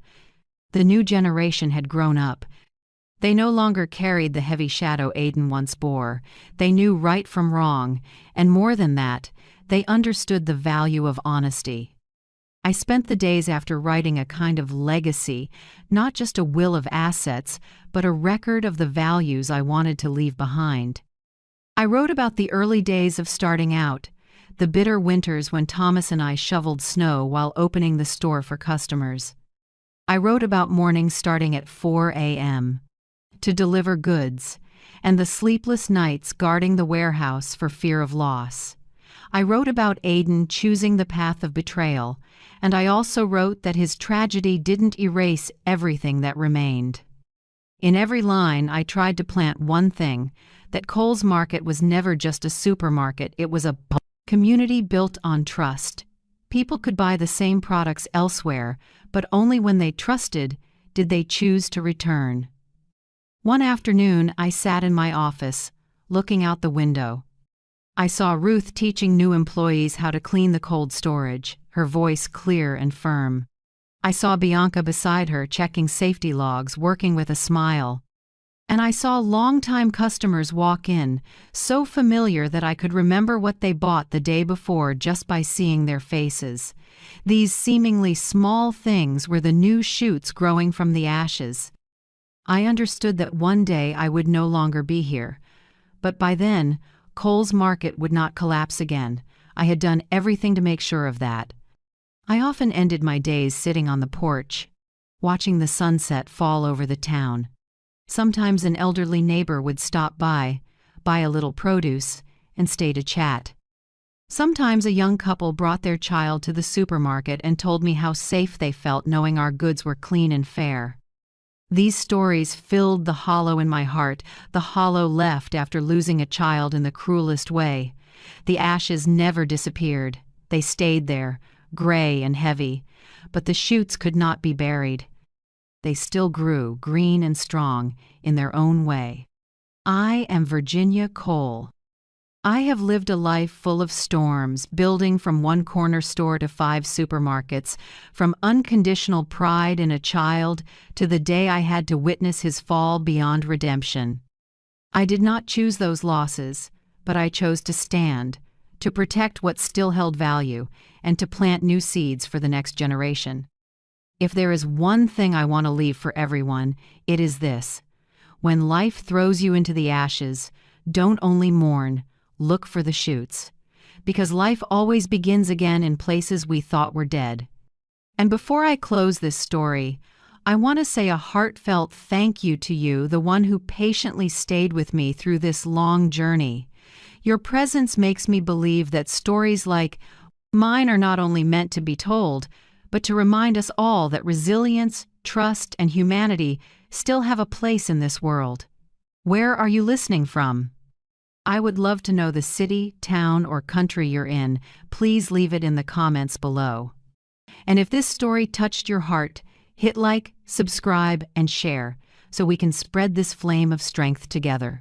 The new generation had grown up. They no longer carried the heavy shadow Aiden once bore. They knew right from wrong, and more than that, they understood the value of honesty. I spent the days after writing a kind of legacy, not just a will of assets, but a record of the values I wanted to leave behind. I wrote about the early days of starting out, the bitter winters when Thomas and I shoveled snow while opening the store for customers. I wrote about mornings starting at 4 a.m. to deliver goods, and the sleepless nights guarding the warehouse for fear of loss. I wrote about Aiden choosing the path of betrayal, and I also wrote that his tragedy didn't erase everything that remained. In every line, I tried to plant one thing, that Cole's Market was never just a supermarket, it was a community built on trust. People could buy the same products elsewhere, but only when they trusted did they choose to return. One afternoon, I sat in my office, looking out the window. I saw Ruth teaching new employees how to clean the cold storage, her voice clear and firm. I saw Bianca beside her checking safety logs, working with a smile. And I saw longtime customers walk in, so familiar that I could remember what they bought the day before just by seeing their faces. These seemingly small things were the new shoots growing from the ashes. I understood that one day I would no longer be here. But by then, Cole's Market would not collapse again. I had done everything to make sure of that. I often ended my days sitting on the porch, watching the sunset fall over the town. Sometimes an elderly neighbor would stop by, buy a little produce, and stay to chat. Sometimes a young couple brought their child to the supermarket and told me how safe they felt knowing our goods were clean and fair. These stories filled the hollow in my heart, the hollow left after losing a child in the cruelest way. The ashes never disappeared. They stayed there, gray and heavy, but the shoots could not be buried. They still grew, green and strong, in their own way. I am Virginia Cole. I have lived a life full of storms, building from one corner store to 5 supermarkets, from unconditional pride in a child to the day I had to witness his fall beyond redemption. I did not choose those losses, but I chose to stand, to protect what still held value, and to plant new seeds for the next generation. If there is one thing I want to leave for everyone, it is this. When life throws you into the ashes, don't only mourn, look for the shoots. Because life always begins again in places we thought were dead. And before I close this story, I want to say a heartfelt thank you to you, the one who patiently stayed with me through this long journey. Your presence makes me believe that stories like mine are not only meant to be told, but to remind us all that resilience, trust, and humanity still have a place in this world. Where are you listening from? I would love to know the city, town, or country you're in. Please leave it in the comments below. And if this story touched your heart, hit like, subscribe, and share so we can spread this flame of strength together.